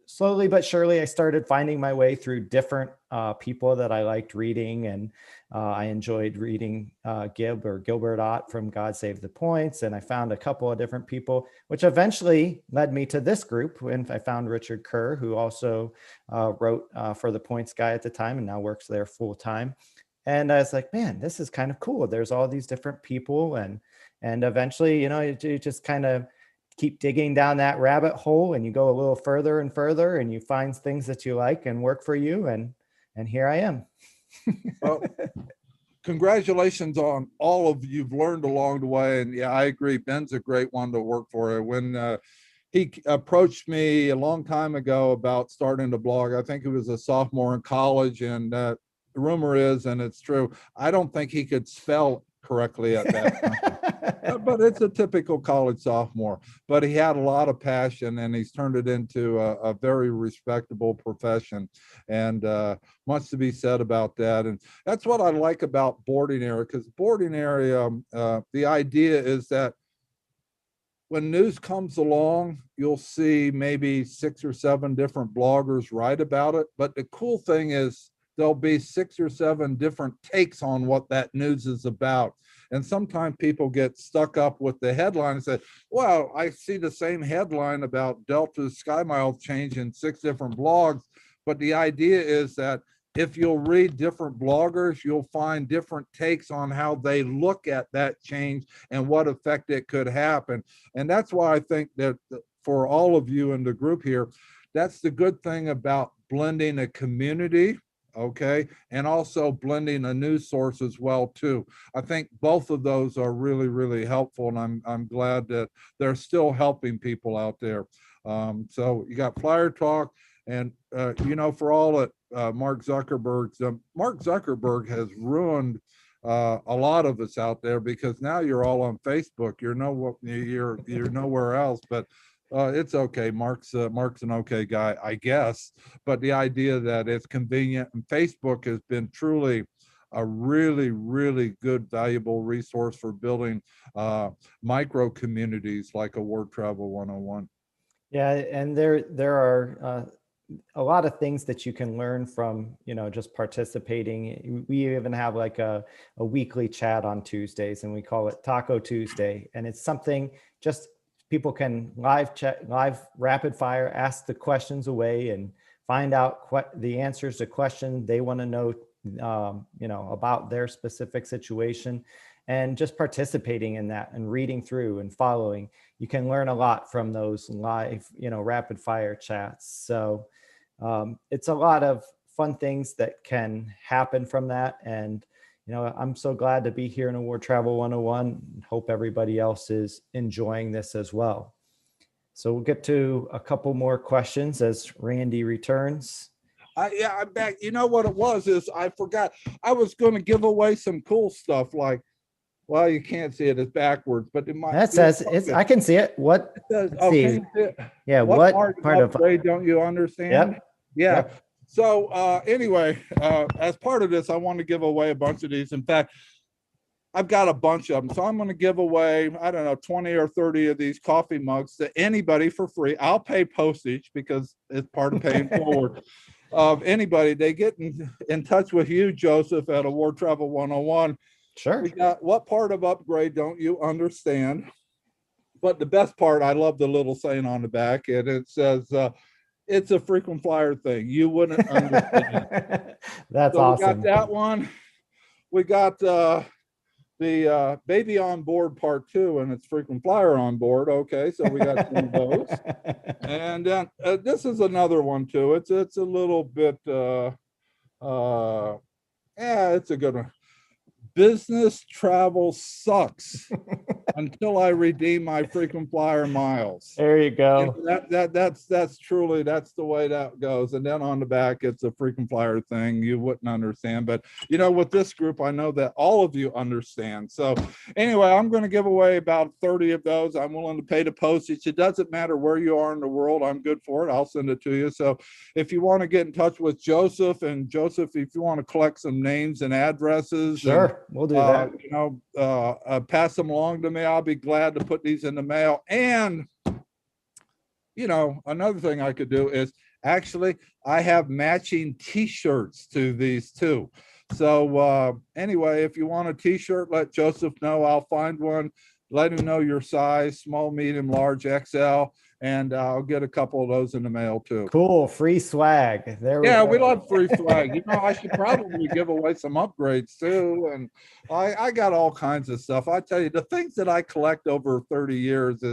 slowly but surely, I started finding my way through different people that I liked reading, and I enjoyed reading Gilbert Ott from God Save the Points, and I found a couple of different people, which eventually led me to this group when I found Richard Kerr, who also wrote for the Points Guy at the time and now works there full time. And I was like, man, this is kind of cool. There's all these different people, and eventually, you just kind of keep digging down that rabbit hole, and you go a little further and further, and you find things that you like and work for you. And here I am. Well, congratulations on all of you've learned along the way. And yeah, I agree. Ben's a great one to work for. When he approached me a long time ago about starting to blog, I think he was a sophomore in college, and the rumor is, and it's true, I don't think he could spell correctly at that time. But it's a typical college sophomore. But he had a lot of passion, and he's turned it into a very respectable profession, and much to be said about that. And that's what I like about Boarding Area, because Boarding Area, the idea is that when news comes along, you'll see maybe 6 or 7 different bloggers write about it. But the cool thing is, there'll be 6 or 7 different takes on what that news is about. And sometimes people get stuck up with the headline and say, well, I see the same headline about Delta's Sky Miles change in 6 different blogs. But the idea is that if you'll read different bloggers, you'll find different takes on how they look at that change and what effect it could happen. And that's why I think that for all of you in the group here, that's the good thing about blending a community, okay, and also blending a news source as well too. I think both of those are really, really helpful, and I'm glad that they're still helping people out there. So you got Flier Talk, and for all that Mark Zuckerberg has ruined a lot of us out there, because now you're all on Facebook. You're nowhere else. But It's okay. Mark's an okay guy, I guess. But the idea that it's convenient, and Facebook has been truly a really, really good, valuable resource for building micro communities like Award Travel 101. Yeah, and there are a lot of things that you can learn from, just participating. We even have like a weekly chat on Tuesdays, and we call it Taco Tuesday. And it's something just people can live chat, live rapid fire, ask the questions away and find out the answers to questions they want to know, about their specific situation, and just participating in that and reading through and following. You can learn a lot from those live, rapid fire chats. So it's a lot of fun things that can happen from that. And, I'm so glad to be here in Award Travel 101. Hope everybody else is enjoying this as well. So we'll get to a couple more questions as Randy returns. Yeah, I'm back. You know what it was is I forgot. I was going to give away some cool stuff like, well, you can't see it, it's backwards, but it might. That says it's. I can see it. What? Okay. Yeah. What part of upgrade don't you understand? Yep. Yeah. Yep. So anyway, as part of this, I want to give away a bunch of these. In fact, I've got a bunch of them. So I'm going to give away, I don't know, 20 or 30 of these coffee mugs to anybody for free. I'll pay postage because it's part of paying forward. Of anybody, they get in touch with you, Joseph, at Award Travel 101. Sure. We got, what part of upgrade don't you understand? But the best part, I love the little saying on the back, and it says, it's a frequent flyer thing. You wouldn't understand. That's so awesome. We got that one. We got the baby on board part 2, and it's frequent flyer on board. Okay, so we got 2 of those. And then this is another one too. It's a little bit yeah, it's a good one. Business travel sucks until I redeem my frequent flyer miles. There you go. That's truly, that's the way that goes. And then on the back, it's a frequent flyer thing. You wouldn't understand, but with this group, I know that all of you understand. So anyway, I'm going to give away about 30 of those. I'm willing to pay the postage. It doesn't matter where you are in the world. I'm good for it. I'll send it to you. So if you want to get in touch with Joseph, and Joseph, if you want to collect some names and addresses, sure, we'll do that. Pass them along to me. I'll be glad to put these in the mail. And another thing I could do is actually I have matching t-shirts to these too. So anyway, if you want a t-shirt, let Joseph know. I'll find one. Let him know your size, small, medium, large, XL, and I'll get a couple of those in the mail too. Cool, free swag. We love free swag. I should probably give away some upgrades too. And I got all kinds of stuff. I tell you, the things that I collect over 30 years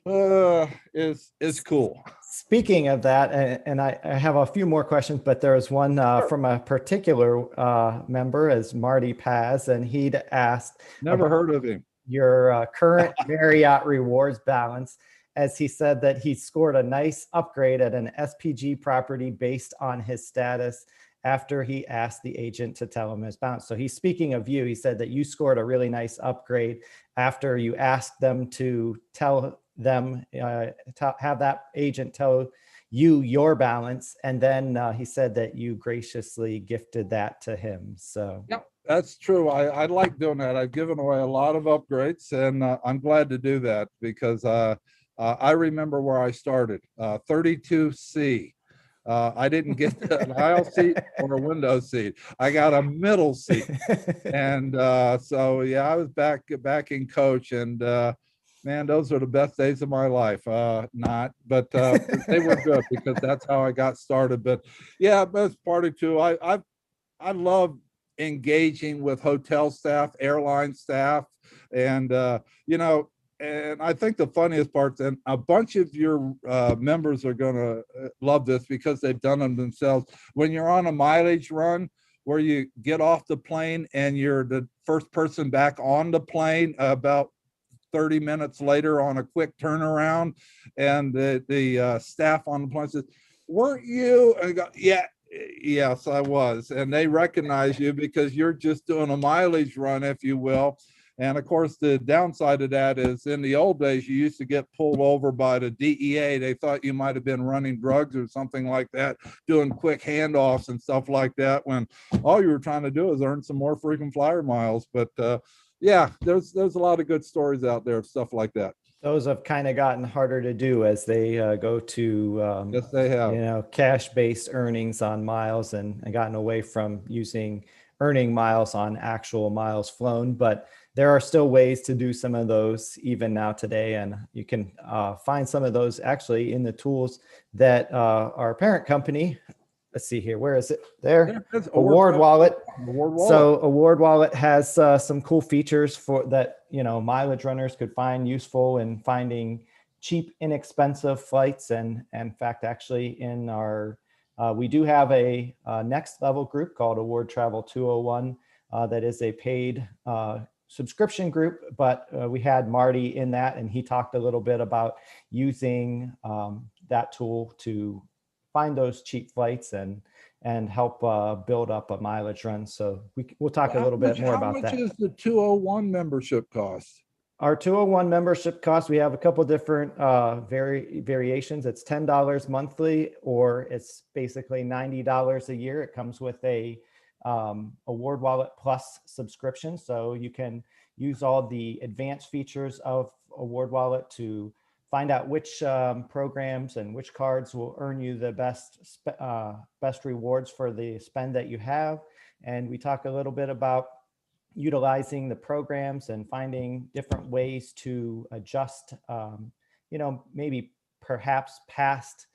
is cool. Speaking of that, and I have a few more questions, but there was one from a particular member, as Marty Paz, and he'd asked. Never heard of him. Your current Marriott rewards balance, as he said that he scored a nice upgrade at an SPG property based on his status after he asked the agent to tell him his balance. So he's speaking of you. He said that you scored a really nice upgrade after you asked them to tell them, have that agent tell you your balance. And then he said that you graciously gifted that to him. So yep. That's true. I like doing that. I've given away a lot of upgrades, and I'm glad to do that because I remember where I started, 32C. I didn't get an aisle seat or a window seat. I got a middle seat. And so, yeah, I was back in coach, and man, those are the best days of my life. Not, but they were good because that's how I got started. But yeah, best party too. I love engaging with hotel staff, airline staff, and and I think the funniest part, and a bunch of your members are going to love this because they've done them themselves. When you're on a mileage run where you get off the plane and you're the first person back on the plane about 30 minutes later on a quick turnaround, and the staff on the plane says, "Weren't you?" And I go, "Yeah. Yes, I was." And they recognize you because you're just doing a mileage run, if you will. And of course, the downside of that is in the old days, you used to get pulled over by the DEA. They thought you might have been running drugs or something like that, doing quick handoffs and stuff like that, when all you were trying to do is earn some more freaking flyer miles. But yeah, there's a lot of good stories out there of stuff like that. Those have kind of gotten harder to do as they go to Yes, they have. cash-based earnings on miles, and gotten away from earning miles on actual miles flown. But there are still ways to do some of those even now today, and you can find some of those actually in the tools that our parent company, let's see here, where is it? There, Award Wallet. So Award Wallet has some cool features for that, mileage runners could find useful in finding cheap, inexpensive flights. And in fact, actually in our, we do have a next level group called Award Travel 201 that is a paid subscription group, but we had Marty in that, and he talked a little bit about using that tool to find those cheap flights and help build up a mileage run. So we'll talk a little bit more about that. How much is the 201 membership cost? Our 201 membership cost, we have a couple different variations. It's $10 monthly, or it's basically $90 a year. It comes with a Award Wallet Plus subscription. So you can use all the advanced features of Award Wallet to find out which programs and which cards will earn you the best rewards for the spend that you have. And we talk a little bit about utilizing the programs and finding different ways to adjust, maybe perhaps past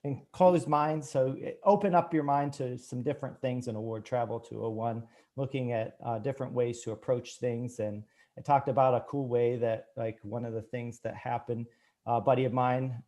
and closed minds. So open up your mind to some different things in Award Travel 201, looking at different ways to approach things. And I talked about a cool way that, like, one of the things that happened, a buddy of mine,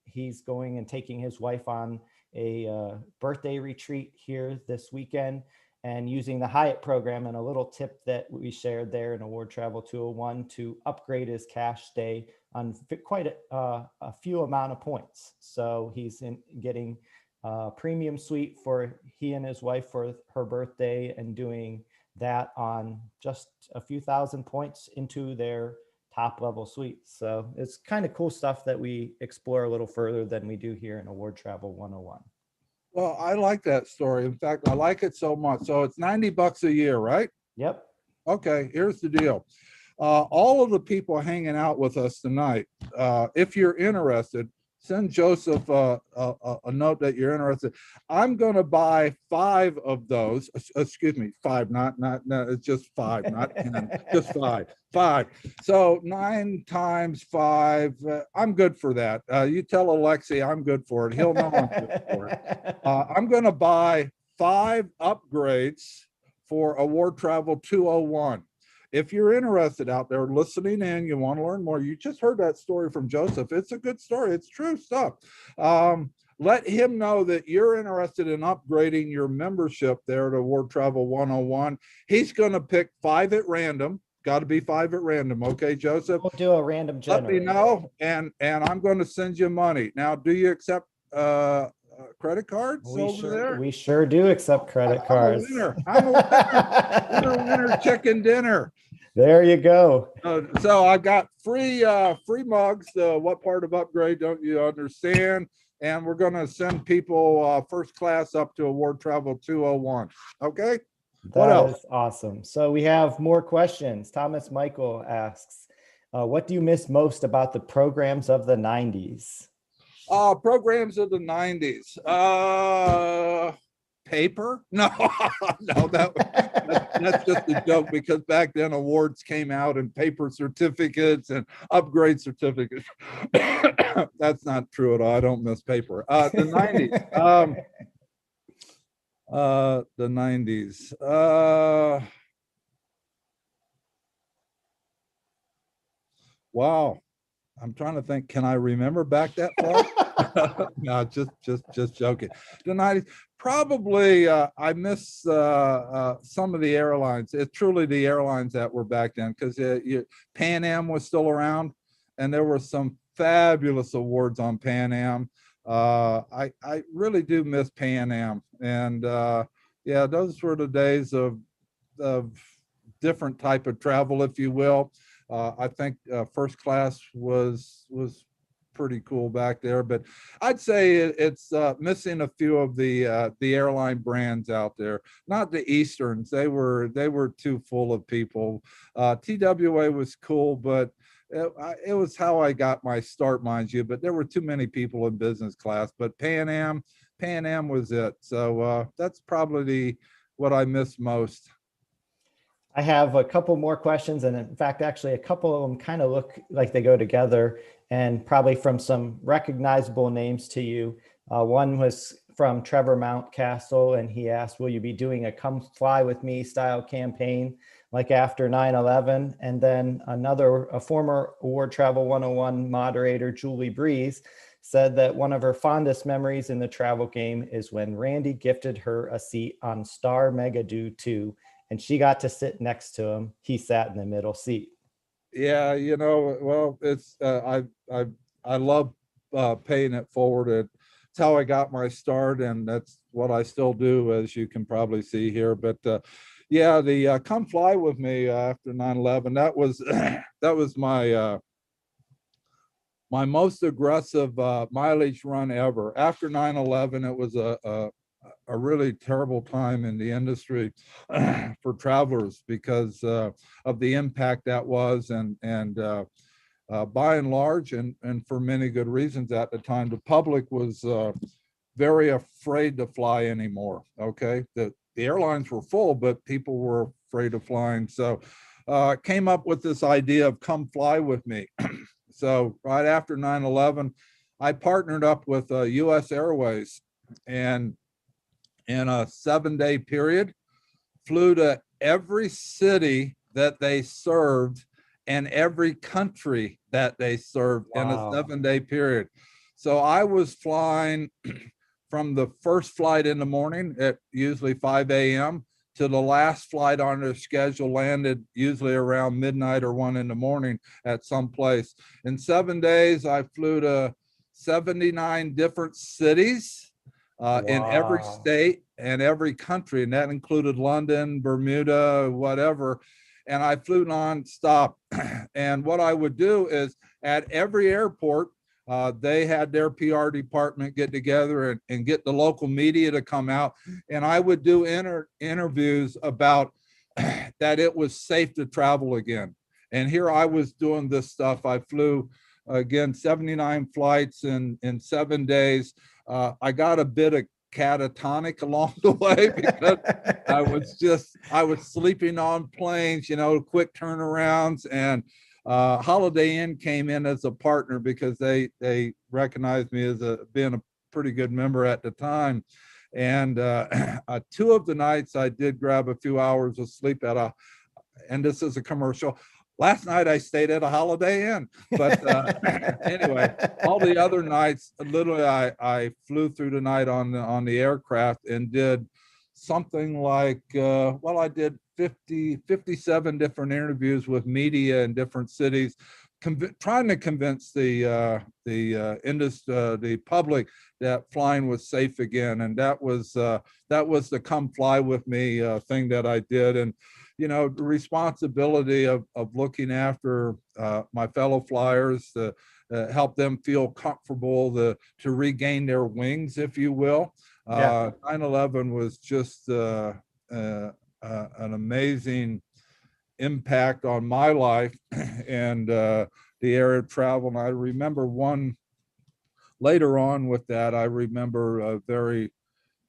he's going and taking his wife on a birthday retreat here this weekend, and using the Hyatt program, and a little tip that we shared there in Award Travel 201 to upgrade his cash stay on quite a few amount of points. So he's getting a premium suite for he and his wife for her birthday, and doing that on just a few thousand points into their top level suites. So it's kind of cool stuff that we explore a little further than we do here in Award Travel 101. Well, I like that story. In fact, I like it so much. So it's $90 a year, right? Yep. Okay, here's the deal. All of the people hanging out with us tonight, if you're interested, send Joseph a note that you're interested. I'm going to buy 5 of those. Excuse me, 5, not, it's just 5, not 10, just 5. 5. So 9 times 5, I'm good for that. You tell Alexi I'm good for it. He'll know I'm good for it. I'm going to buy 5 upgrades for Award Travel 201. If you're interested out there listening in, you want to learn more, you just heard that story from Joseph. It's a good story. It's true stuff. Let him know that you're interested in upgrading your membership there to Award Travel 101. He's going to pick 5 at random. Got to be 5 at random. Okay, Joseph? We'll do a random generator. Let me know, and I'm going to send you money. Now, do you accept credit cards there? We sure do accept credit cards. I'm a winner chicken dinner. There you go. So I've got free mugs. What part of upgrade don't you understand? And we're going to send people first class up to Award Travel 201. Okay. What else? That is awesome. So we have more questions. Thomas Michael asks, what do you miss most about the programs of the 90s? Programs of the 90s. Paper? No, no, that's just a joke, because back then awards came out in paper certificates and upgrade certificates. That's not true at all. I don't miss paper. The 90s. The 90s. Wow. I'm trying to think, can I remember back that far? No, just joking. The 90s, probably I miss some of the airlines. It's truly the airlines that were back then, because Pan Am was still around, and there were some fabulous awards on Pan Am. I really do miss Pan Am, and yeah, those were the days of different type of travel, if you will. I think first class was pretty cool back there, but I'd say it's missing a few of the airline brands out there. Not the Easterns; they were too full of people. TWA was cool, but it was how I got my start, mind you. But there were too many people in business class. But Pan Am was it. So that's probably what I miss most. I have a couple more questions, and in fact, actually, a couple of them kind of look like they go together, and probably from some recognizable names to you. One was from Trevor Mountcastle, and he asked, will you be doing a Come Fly With Me style campaign like after 9/11? And then a former Award Travel 101 moderator, Julie Breeze, said that one of her fondest memories in the travel game is when Randy gifted her a seat on Star Megadoo 2, and she got to sit next to him. He sat in the middle seat. Yeah, well, it's I love paying it forward. It's how I got my start, and that's what I still do, as you can probably see here. But yeah, the Come Fly With Me after 9/11, that was that was my most aggressive mileage run ever. After 9/11, it was a really terrible time in the industry for travelers because of the impact that was, and by and large, and for many good reasons at the time, the public was very afraid to fly anymore. Okay, the airlines were full, but people were afraid of flying. So came up with this idea of Come Fly With Me. So right after 9/11, I partnered up with US Airways, and in a 7-day period, flew to every city that they served and every country that they served. Wow. In a 7-day period. So I was flying from the first flight in the morning at usually 5 a.m. to the last flight on their schedule landed usually around midnight or 1 in the morning at some place. In 7 days, I flew to 79 different cities in every state and every country, and that included London, Bermuda, whatever. And I flew nonstop. And what I would do is at every airport, they had their PR department get together and get the local media to come out. And I would do interviews about that it was safe to travel again. And here I was doing this stuff. I flew, again, 79 flights in 7 days. I got a bit of catatonic along the way because I was sleeping on planes, quick turnarounds, and Holiday Inn came in as a partner because they recognized me as being a pretty good member at the time. And 2 of the nights I did grab a few hours of sleep and this is a commercial. Last night I stayed at a Holiday Inn, but anyway, all the other nights, literally I flew through the night on the aircraft and did something like, I did 57 different interviews with media in different cities, trying to convince the industry, the public, that flying was safe again. And that was the Come Fly With Me thing that I did. And the responsibility of looking after my fellow flyers, to help them feel comfortable, to regain their wings, if you will. 9/11 was just an amazing impact on my life and the area of travel. And I remember one later on with that, I remember a very,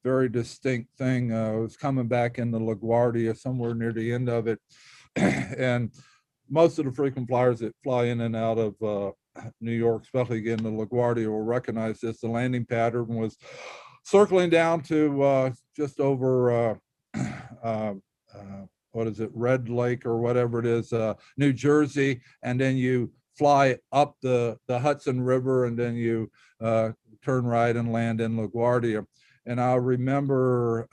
very distinct thing. I was coming back in the LaGuardia somewhere near the end of it. And most of the frequent flyers that fly in and out of New York, especially again the LaGuardia, will recognize this. The landing pattern was circling down to just over Red Lake or whatever it is, New Jersey, and then you fly up the Hudson River, and then you turn right and land in LaGuardia. And I remember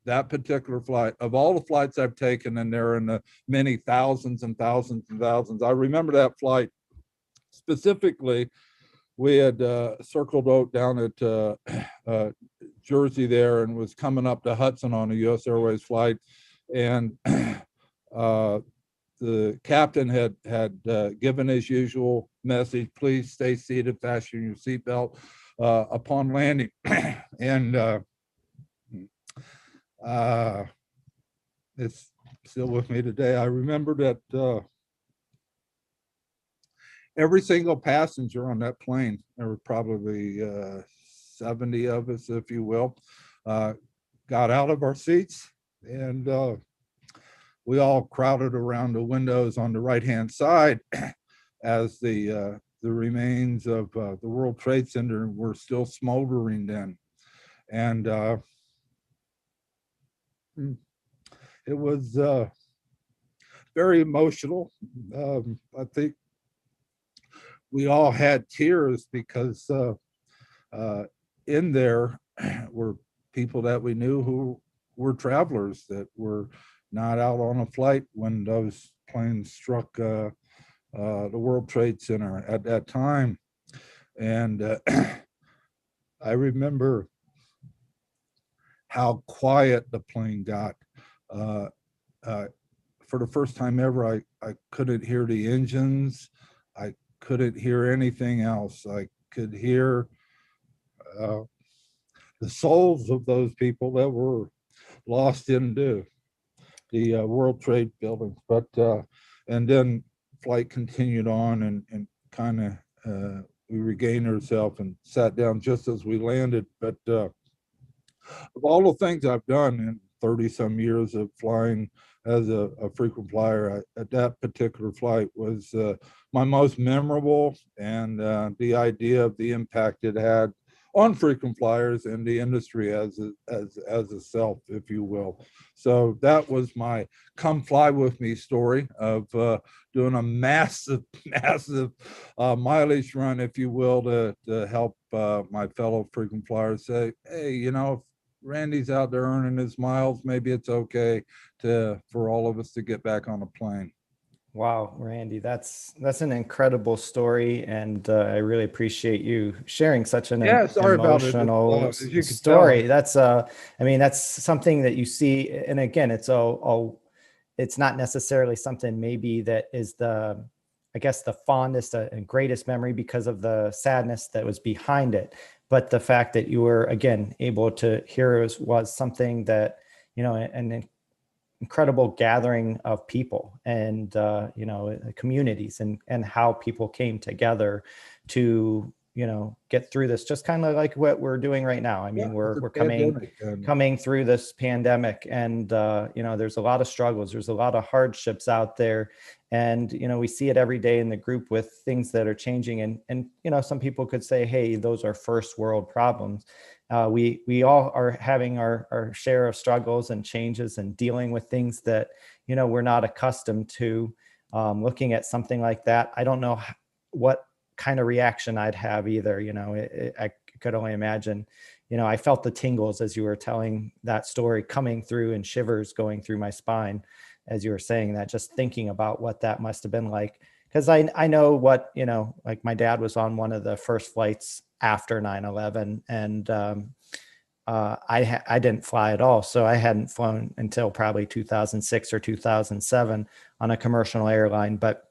that particular flight. Of all the flights I've taken, and they're in the many thousands and thousands and thousands, I remember that flight specifically. We had circled out down at Jersey there and was coming up to Hudson on a US Airways flight. And The captain had given his usual message: please stay seated, fasten your seatbelt upon landing. And it's still with me today. I remember that every single passenger on that plane, there were probably 70 of us, if you will, got out of our seats, and we all crowded around the windows on the right-hand side as the remains of the World Trade Center were still smoldering then. And it was very emotional. I think we all had tears because in there were people that we knew who were travelers that were not out on a flight when those planes struck the World Trade Center at that time. And I remember how quiet the plane got. For the first time ever, I couldn't hear the engines. I couldn't hear anything else. I could hear the souls of those people that were lost into the World Trade buildings. But and then flight continued on, and kind of we regained ourselves and sat down just as we landed. But of all the things I've done in 30 some years of flying as a frequent flyer, at that particular flight was my most memorable, and the idea of the impact it had on frequent flyers and the industry as a self, if you will. So that was my come fly with me story of doing a massive mileage run, if you will, to help my fellow frequent flyers say, hey, you know, if Randy's out there earning his miles, maybe it's okay for all of us to get back on a plane. Wow, Randy, that's an incredible story, and I really appreciate you sharing such an emotional story. That's I mean, that's something that you see, and again, it's it's not necessarily something maybe that is I guess the fondest and greatest memory because of the sadness that was behind it, but the fact that you were again able to hear was something that, you know, an incredible gathering of people and you know, communities, and how people came together to, you know, get through this, just kind of like what we're doing right now. I mean, we're coming through this pandemic, and you know, there's a lot of struggles, there's a lot of hardships out there, and you know, we see it every day in the group with things that are changing, and you know, some people could say, hey, those are first world problems. We all are having our share of struggles and changes and dealing with things that, you know, we're not accustomed to. Looking at something like that, I don't know what kind of reaction I'd have either. You know, I could only imagine. You know, I felt the tingles as you were telling that story coming through, and shivers going through my spine as you were saying that, just thinking about what that must have been like. Because I know what, you know, like my dad was on one of the first flights after 9/11, and I didn't fly at all. So I hadn't flown until probably 2006 or 2007 on a commercial airline. But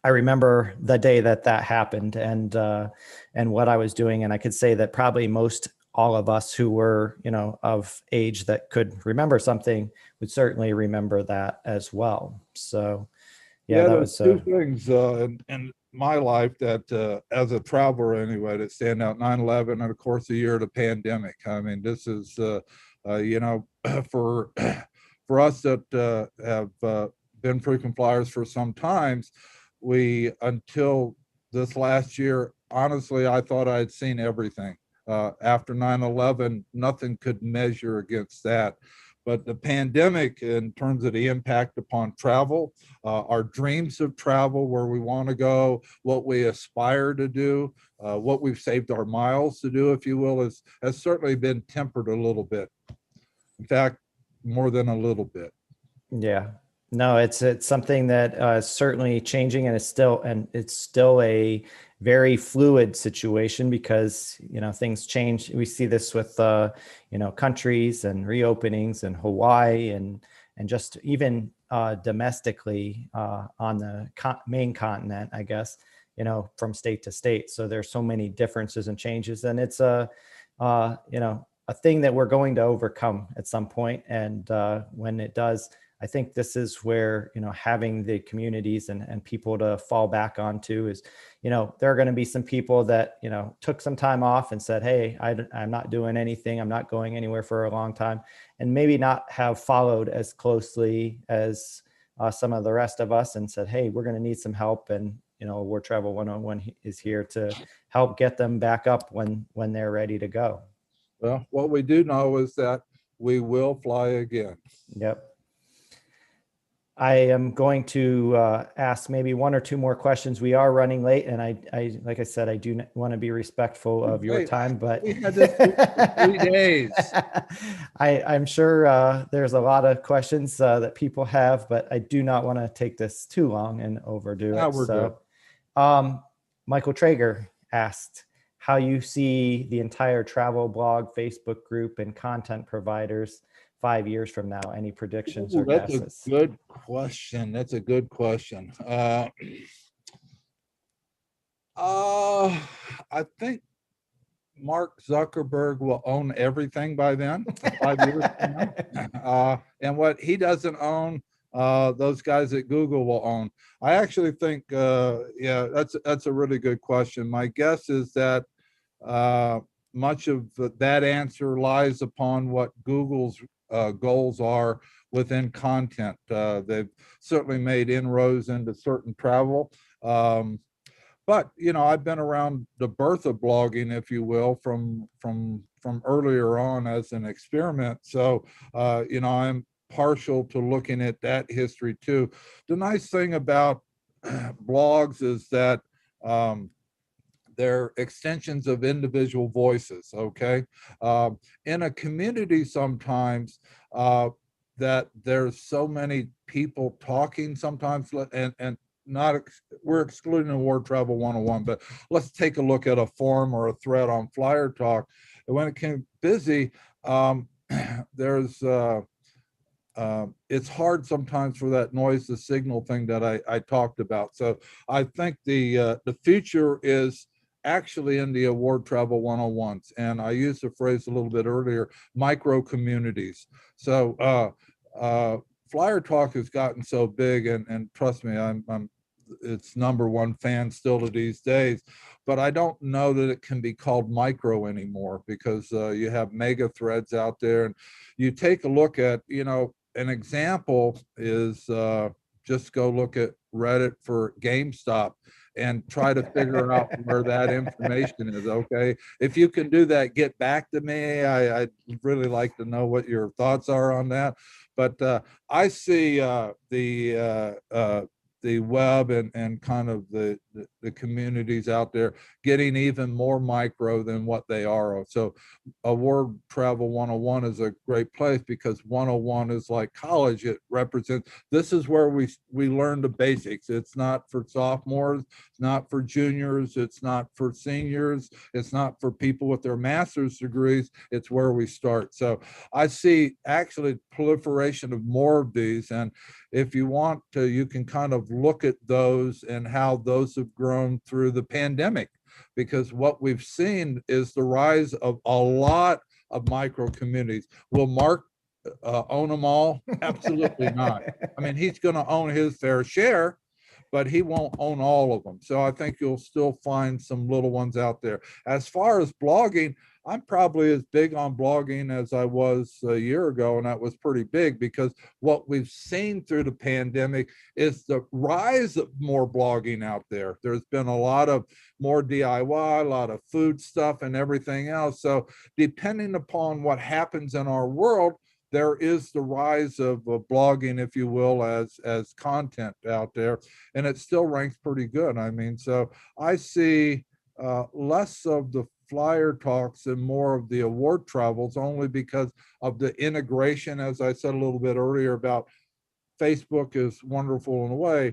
I remember the day that happened, and what I was doing. And I could say that probably most all of us who were, you know, of age that could remember something would certainly remember that as well. So yeah, that was two things in my life that as a traveler anyway that stand out: 9/11, and of course the year of the pandemic. I mean, this is you know, for us that have been frequent flyers for some times, we, until this last year, honestly, I thought I had seen everything. After 9/11, nothing could measure against that. But the pandemic, in terms of the impact upon travel, our dreams of travel, where we want to go, what we aspire to do, what we've saved our miles to do, if you will, has certainly been tempered a little bit. In fact, more than a little bit. Yeah. No, it's something that is certainly changing, and it's still a very fluid situation because, you know, things change. We see this with you know, countries and reopenings, and Hawaii, and just even domestically on the main continent, I guess, from state to state. So there's so many differences and changes, and it's a thing that we're going to overcome at some point. And when it does, I think this is where, having the communities and people to fall back onto is, there are going to be some people that, took some time off and said, hey, I'm not doing anything. I'm not going anywhere for a long time, and maybe not have followed as closely as some of the rest of us and said, hey, we're going to need some help. And, Award Travel 101 is here to help get them back up when they're ready to go. Well, what we do know is that we will fly again. Yep. I am going to ask maybe one or two more questions. We are running late, and I like I said, I do want to be respectful of your time, but we had this for 3 days. I'm sure there's a lot of questions that people have, but I do not want to take this too long and overdo it. So, Michael Traeger asked how you see the entire travel blog Facebook group and content providers 5 years from now. Any predictions or guesses? That's a good question. That's a good question. I think Mark Zuckerberg will own everything by then, 5 years from now. And what he doesn't own, those guys at Google will own. I actually think, that's a really good question. My guess is that much of that answer lies upon what Google's goals are within content. They've certainly made inroads into certain travel. But, I've been around the birth of blogging, if you will, from earlier on as an experiment. So, I'm partial to looking at that history too. The nice thing about blogs is that they're extensions of individual voices, okay? In a community sometimes that there's so many people talking sometimes, and not, we're excluding Award Travel 101, but let's take a look at a forum or a thread on Flier Talk. And when it can busy, it's hard sometimes for that noise to signal thing that I talked about. So I think the future is actually in the Award Travel 101s. And I used the phrase a little bit earlier, micro communities. So Flier Talk has gotten so big, and trust me, I'm its #1 fan still to these days, but I don't know that it can be called micro anymore, because you have mega threads out there. And you take a look at, an example is just go look at Reddit for GameStop and try to figure out where that information is, okay? If you can do that, get back to me. I'd really like to know what your thoughts are on that. But I see the web and kind of the communities out there getting even more micro than what they are. So Award Travel 101 is a great place, because 101 is like college. It represents, this is where we learn the basics. It's not for sophomores, it's not for juniors, it's not for seniors, it's not for people with their master's degrees. It's where we start. So I see actually proliferation of more of these. And if you want to, you can kind of look at those and how those have grown through the pandemic, because what we've seen is the rise of a lot of micro communities. Will Mark own them all? Absolutely not. I mean, he's going to own his fair share, but he won't own all of them. So I think you'll still find some little ones out there. As far as blogging, I'm probably as big on blogging as I was a year ago, and that was pretty big, because what we've seen through the pandemic is the rise of more blogging out there. There's been a lot of more DIY, a lot of food stuff and everything else. So depending upon what happens in our world, there is the rise of blogging, if you will, as content out there, and it still ranks pretty good. I mean, so I see less of the Flier Talks and more of the award travels, only because of the integration. As I said a little bit earlier about Facebook is wonderful in a way.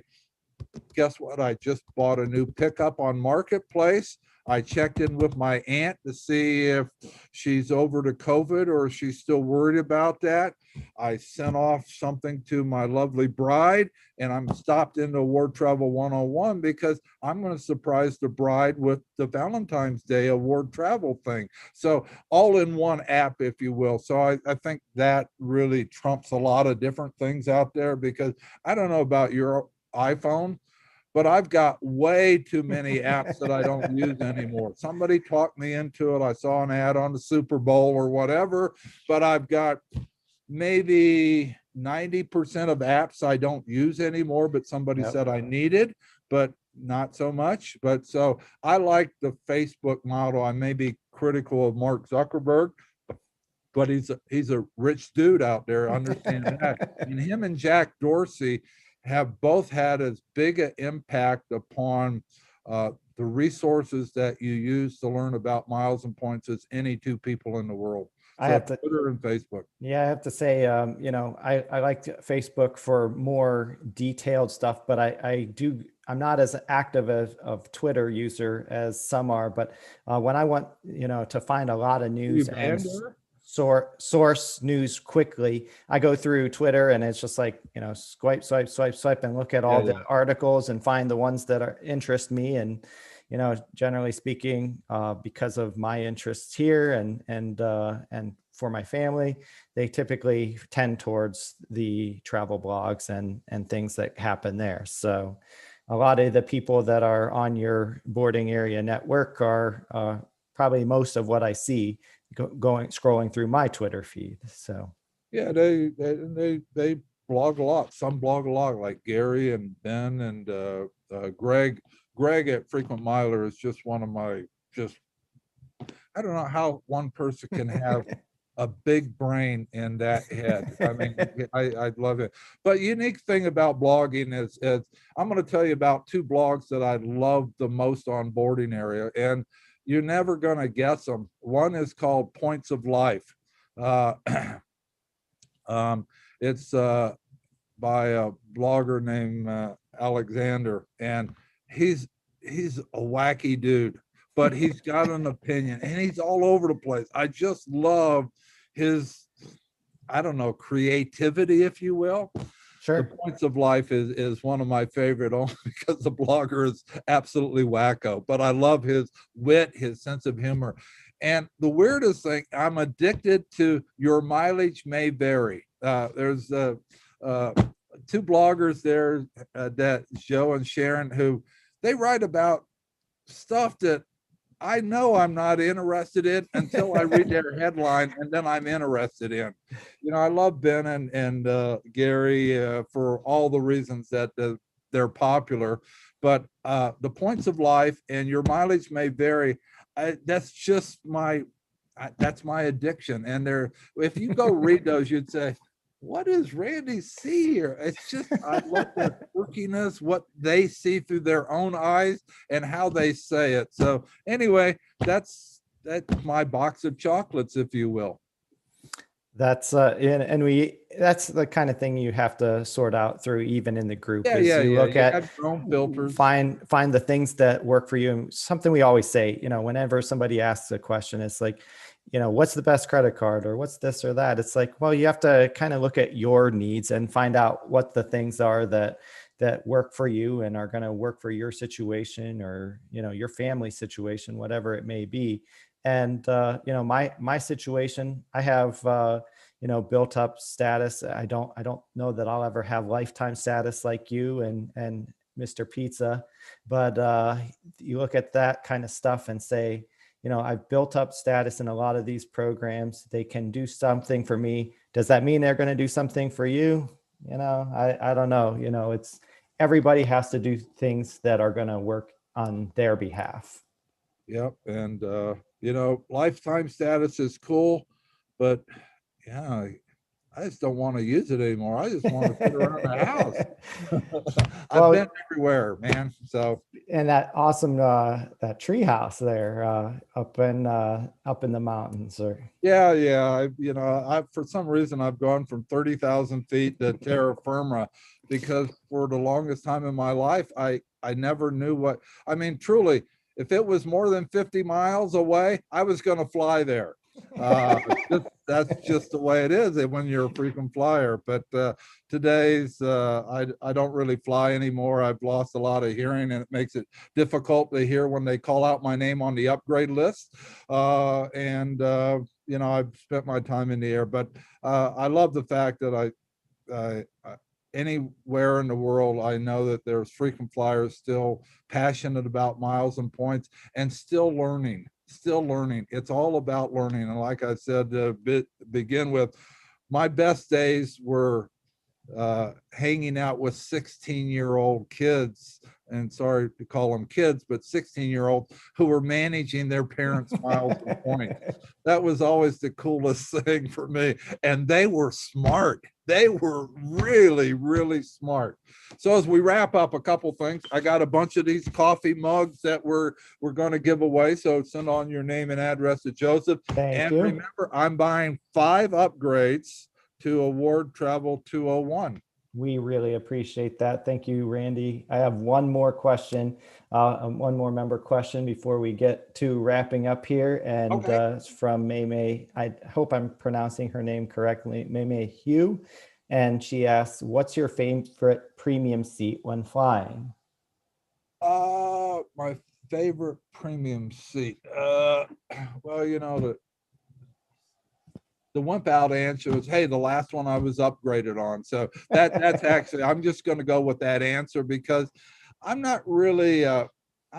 Guess what? I just bought a new pickup on Marketplace. I checked in with my aunt to see if she's over to COVID or if she's still worried about that. I sent off something to my lovely bride, and I'm stopped into Award Travel 101 because I'm going to surprise the bride with the Valentine's Day award travel thing. So all in one app, if you will. So I think that really trumps a lot of different things out there, because I don't know about your iPhone, but I've got way too many apps that I don't use anymore. Somebody talked me into it. I saw an ad on the Super Bowl or whatever, but I've got maybe 90% of apps I don't use anymore, but somebody said I needed, but not so much. But so I like the Facebook model. I may be critical of Mark Zuckerberg, but he's a rich dude out there. Understand that. And him and Jack Dorsey have both had as big an impact upon the resources that you use to learn about miles and points as any two people in the world. So I have to, Twitter and Facebook. Yeah, I have to say, you know, I like Facebook for more detailed stuff, but I'm not as active of Twitter user as some are. But when I want, you know, to find a lot of news and source news quickly, I go through Twitter, and it's just like, you know, swipe, and look at all the articles and find the ones that interest me. And, you know, generally speaking, because of my interests here and for my family, they typically tend towards the travel blogs and things that happen there. So a lot of the people that are on your boarding area network are probably most of what I see scrolling through my Twitter feed. So yeah, they blog a lot. Some blog a lot, like Gary and Ben and Greg. Greg at Frequent Miler is just one of my, I don't know how one person can have a big brain in that head. I mean, I love it. But unique thing about blogging is I'm going to tell you about two blogs that I love the most on boarding area, and you're never going to guess them. One is called Points of Life. It's by a blogger named Alexander, and he's a wacky dude, but he's got an opinion, and he's all over the place. I just love his, I don't know, creativity, if you will. Sure. The Points of Life is one of my favorite, only because the blogger is absolutely wacko, but I love his wit, his sense of humor. And the weirdest thing, I'm addicted to Your Mileage May Vary. There's two bloggers there, that Joe and Sharon, who they write about stuff that I know I'm not interested in until I read their headline, and then I'm interested in. You know, I love Ben and Gary for all the reasons that they're popular, but the Points of Life and Your Mileage May Vary, that's just that's my addiction. And if you go read those, you'd say, what does Randy see here? It's just, I love their quirkiness, what they see through their own eyes and how they say it. So anyway, that's my box of chocolates, if you will. That's that's the kind of thing you have to sort out through even in the group. Look at filters, find the things that work for you. And something we always say, you know, whenever somebody asks a question, it's like, you know, what's the best credit card, or what's this or that? It's like, well, you have to kind of look at your needs and find out what the things are that work for you and are going to work for your situation, or, you know, your family situation, whatever it may be. And, you know, my situation, I have, you know, built up status. I don't know that I'll ever have lifetime status like you and Mr. Pizza, but you look at that kind of stuff and say, you know, I've built up status in a lot of these programs. They can do something for me. Does that mean they're going to do something for you? You know, I don't know. You know, it's everybody has to do things that are going to work on their behalf. Yep. And, you know, lifetime status is cool, but yeah, I just don't want to use it anymore. I just want to sit around the house. I've been everywhere, man. So, and that awesome that tree house there up in the mountains, or yeah. You know, for some reason I've gone from 30,000 feet to terra firma, because for the longest time in my life I never knew what I mean. Truly, If it was more than 50 miles away, I was going to fly there. That's just the way it is when you're a frequent flyer. But today's, I don't really fly anymore. I've lost a lot of hearing, and it makes it difficult to hear when they call out my name on the upgrade list. You know, I've spent my time in the air, but I love the fact that anywhere in the world, I know that there's frequent flyers still passionate about miles and points and still learning. It's all about learning. And like I said, to begin with, my best days were hanging out with 16-year-old kids, and sorry to call them kids, but 16-year-olds who were managing their parents' miles and points. That was always the coolest thing for me. And they were smart. They were really, really smart. So as we wrap up, a couple things. I got a bunch of these coffee mugs that we're going to give away. So send on your name and address to Joseph. Thank you. Remember, I'm buying 5 upgrades to Award Travel 201. We really appreciate that. Thank you, Randy. I have one more question, one more member question before we get to wrapping up here. And Okay. it's from May. I hope I'm pronouncing her name correctly, May Hugh. And she asks, what's your favorite premium seat when flying? My favorite premium seat. Well, you know, the wimp out answer was, hey, the last one I was upgraded on. So that's actually, I'm just going to go with that answer because I'm not really, I'm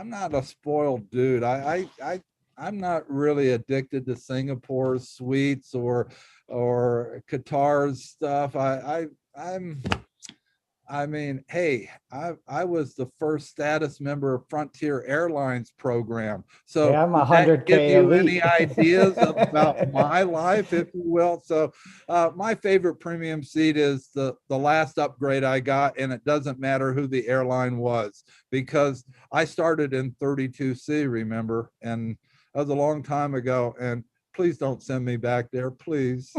not a spoiled dude. I'm not really addicted to Singapore's suites or Qatar's stuff. I mean, hey, I was the first status member of Frontier Airlines program. So hey, I'm does that give 100K you elite. any ideas about my life, if you will? So my favorite premium seat is the last upgrade I got, and it doesn't matter who the airline was because I started in 32C, remember? And that was a long time ago. And please don't send me back there, please.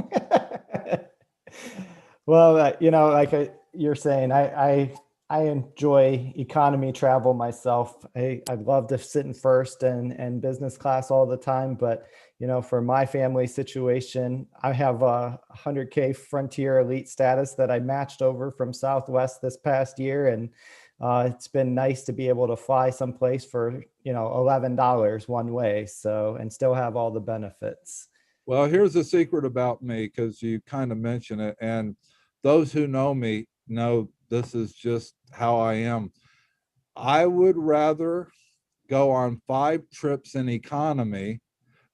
Well, you know, like you're saying, I enjoy economy travel myself. I love to sit in first and business class all the time. But, you know, for my family situation, I have a 100K Frontier Elite status that I matched over from Southwest this past year. And it's been nice to be able to fly someplace for, you know, $11 one way. So, and still have all the benefits. Well, here's a secret about me because you kind of mentioned it. And those who know me know this is just how I am. I would rather go on 5 trips in economy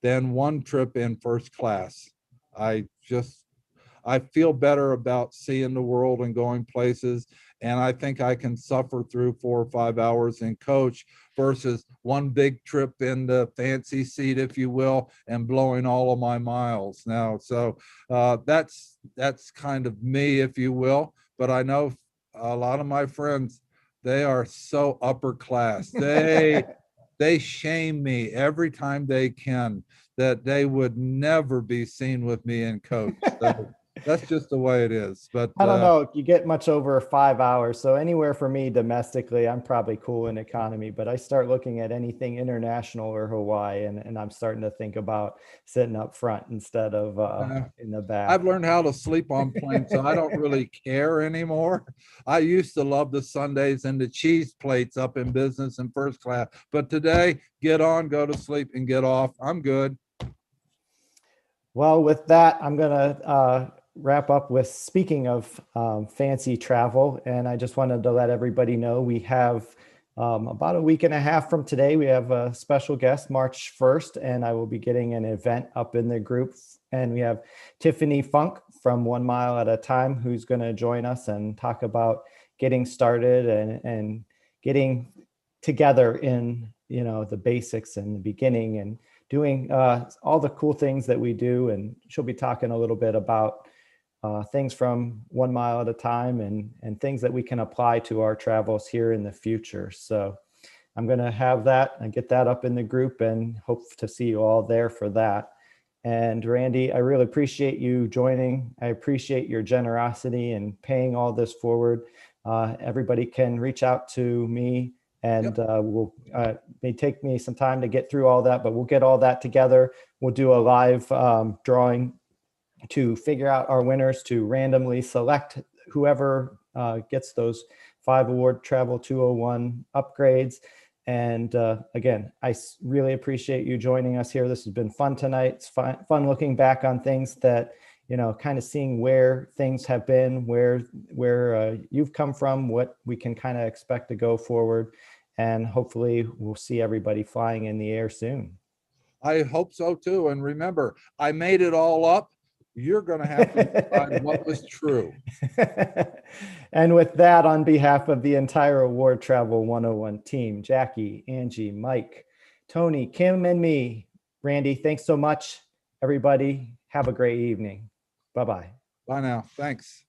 than 1 trip in first class. I just I feel better about seeing the world and going places. And I think I can suffer through 4 or 5 hours in coach versus one big trip in the fancy seat, if you will, and blowing all of my miles now. So that's kind of me, if you will. But I know a lot of my friends, they are so upper class. They shame me every time they can that they would never be seen with me in coach. So that's just the way it is. But I don't know. You get much over 5 hours. So anywhere for me domestically, I'm probably cool in economy, but I start looking at anything international or Hawaii, and I'm starting to think about sitting up front instead of in the back. I've learned how to sleep on planes, so I don't really care anymore. I used to love the Sundays and the cheese plates up in business and first class, but today, get on, go to sleep, and get off. I'm good. Well, with that, I'm going to wrap up with speaking of fancy travel. And I just wanted to let everybody know we have about a week and a half from today, we have a special guest, March 1st, and I will be getting an event up in the group. And we have Tiffany Funk from 1 Mile at a Time, who's going to join us and talk about getting started and getting together in, you know, the basics and the beginning and doing all the cool things that we do. And she'll be talking a little bit about things from 1 Mile at a Time and things that we can apply to our travels here in the future. So I'm going to have that and get that up in the group and hope to see you all there for that. And Randy, I really appreciate you joining. I appreciate your generosity and paying all this forward. Everybody can reach out to me And we'll may take me some time to get through all that, but we'll get all that together. We'll do a live drawing to figure out our winners, to randomly select whoever gets those 5 award Travel 201 upgrades. And again, I really appreciate you joining us here. This has been fun tonight. It's fun looking back on things that, you know, kind of seeing where things have been, where you've come from, what we can kind of expect to go forward. And hopefully we'll see everybody flying in the air soon. I hope so too. And remember, I made it all up. You're going to have to decide what was true. And with that, on behalf of the entire Award Travel 101 team, Jackie, Angie, Mike, Tony, Kim, and me, Randy, thanks so much, everybody. Have a great evening. Bye-bye. Bye now. Thanks.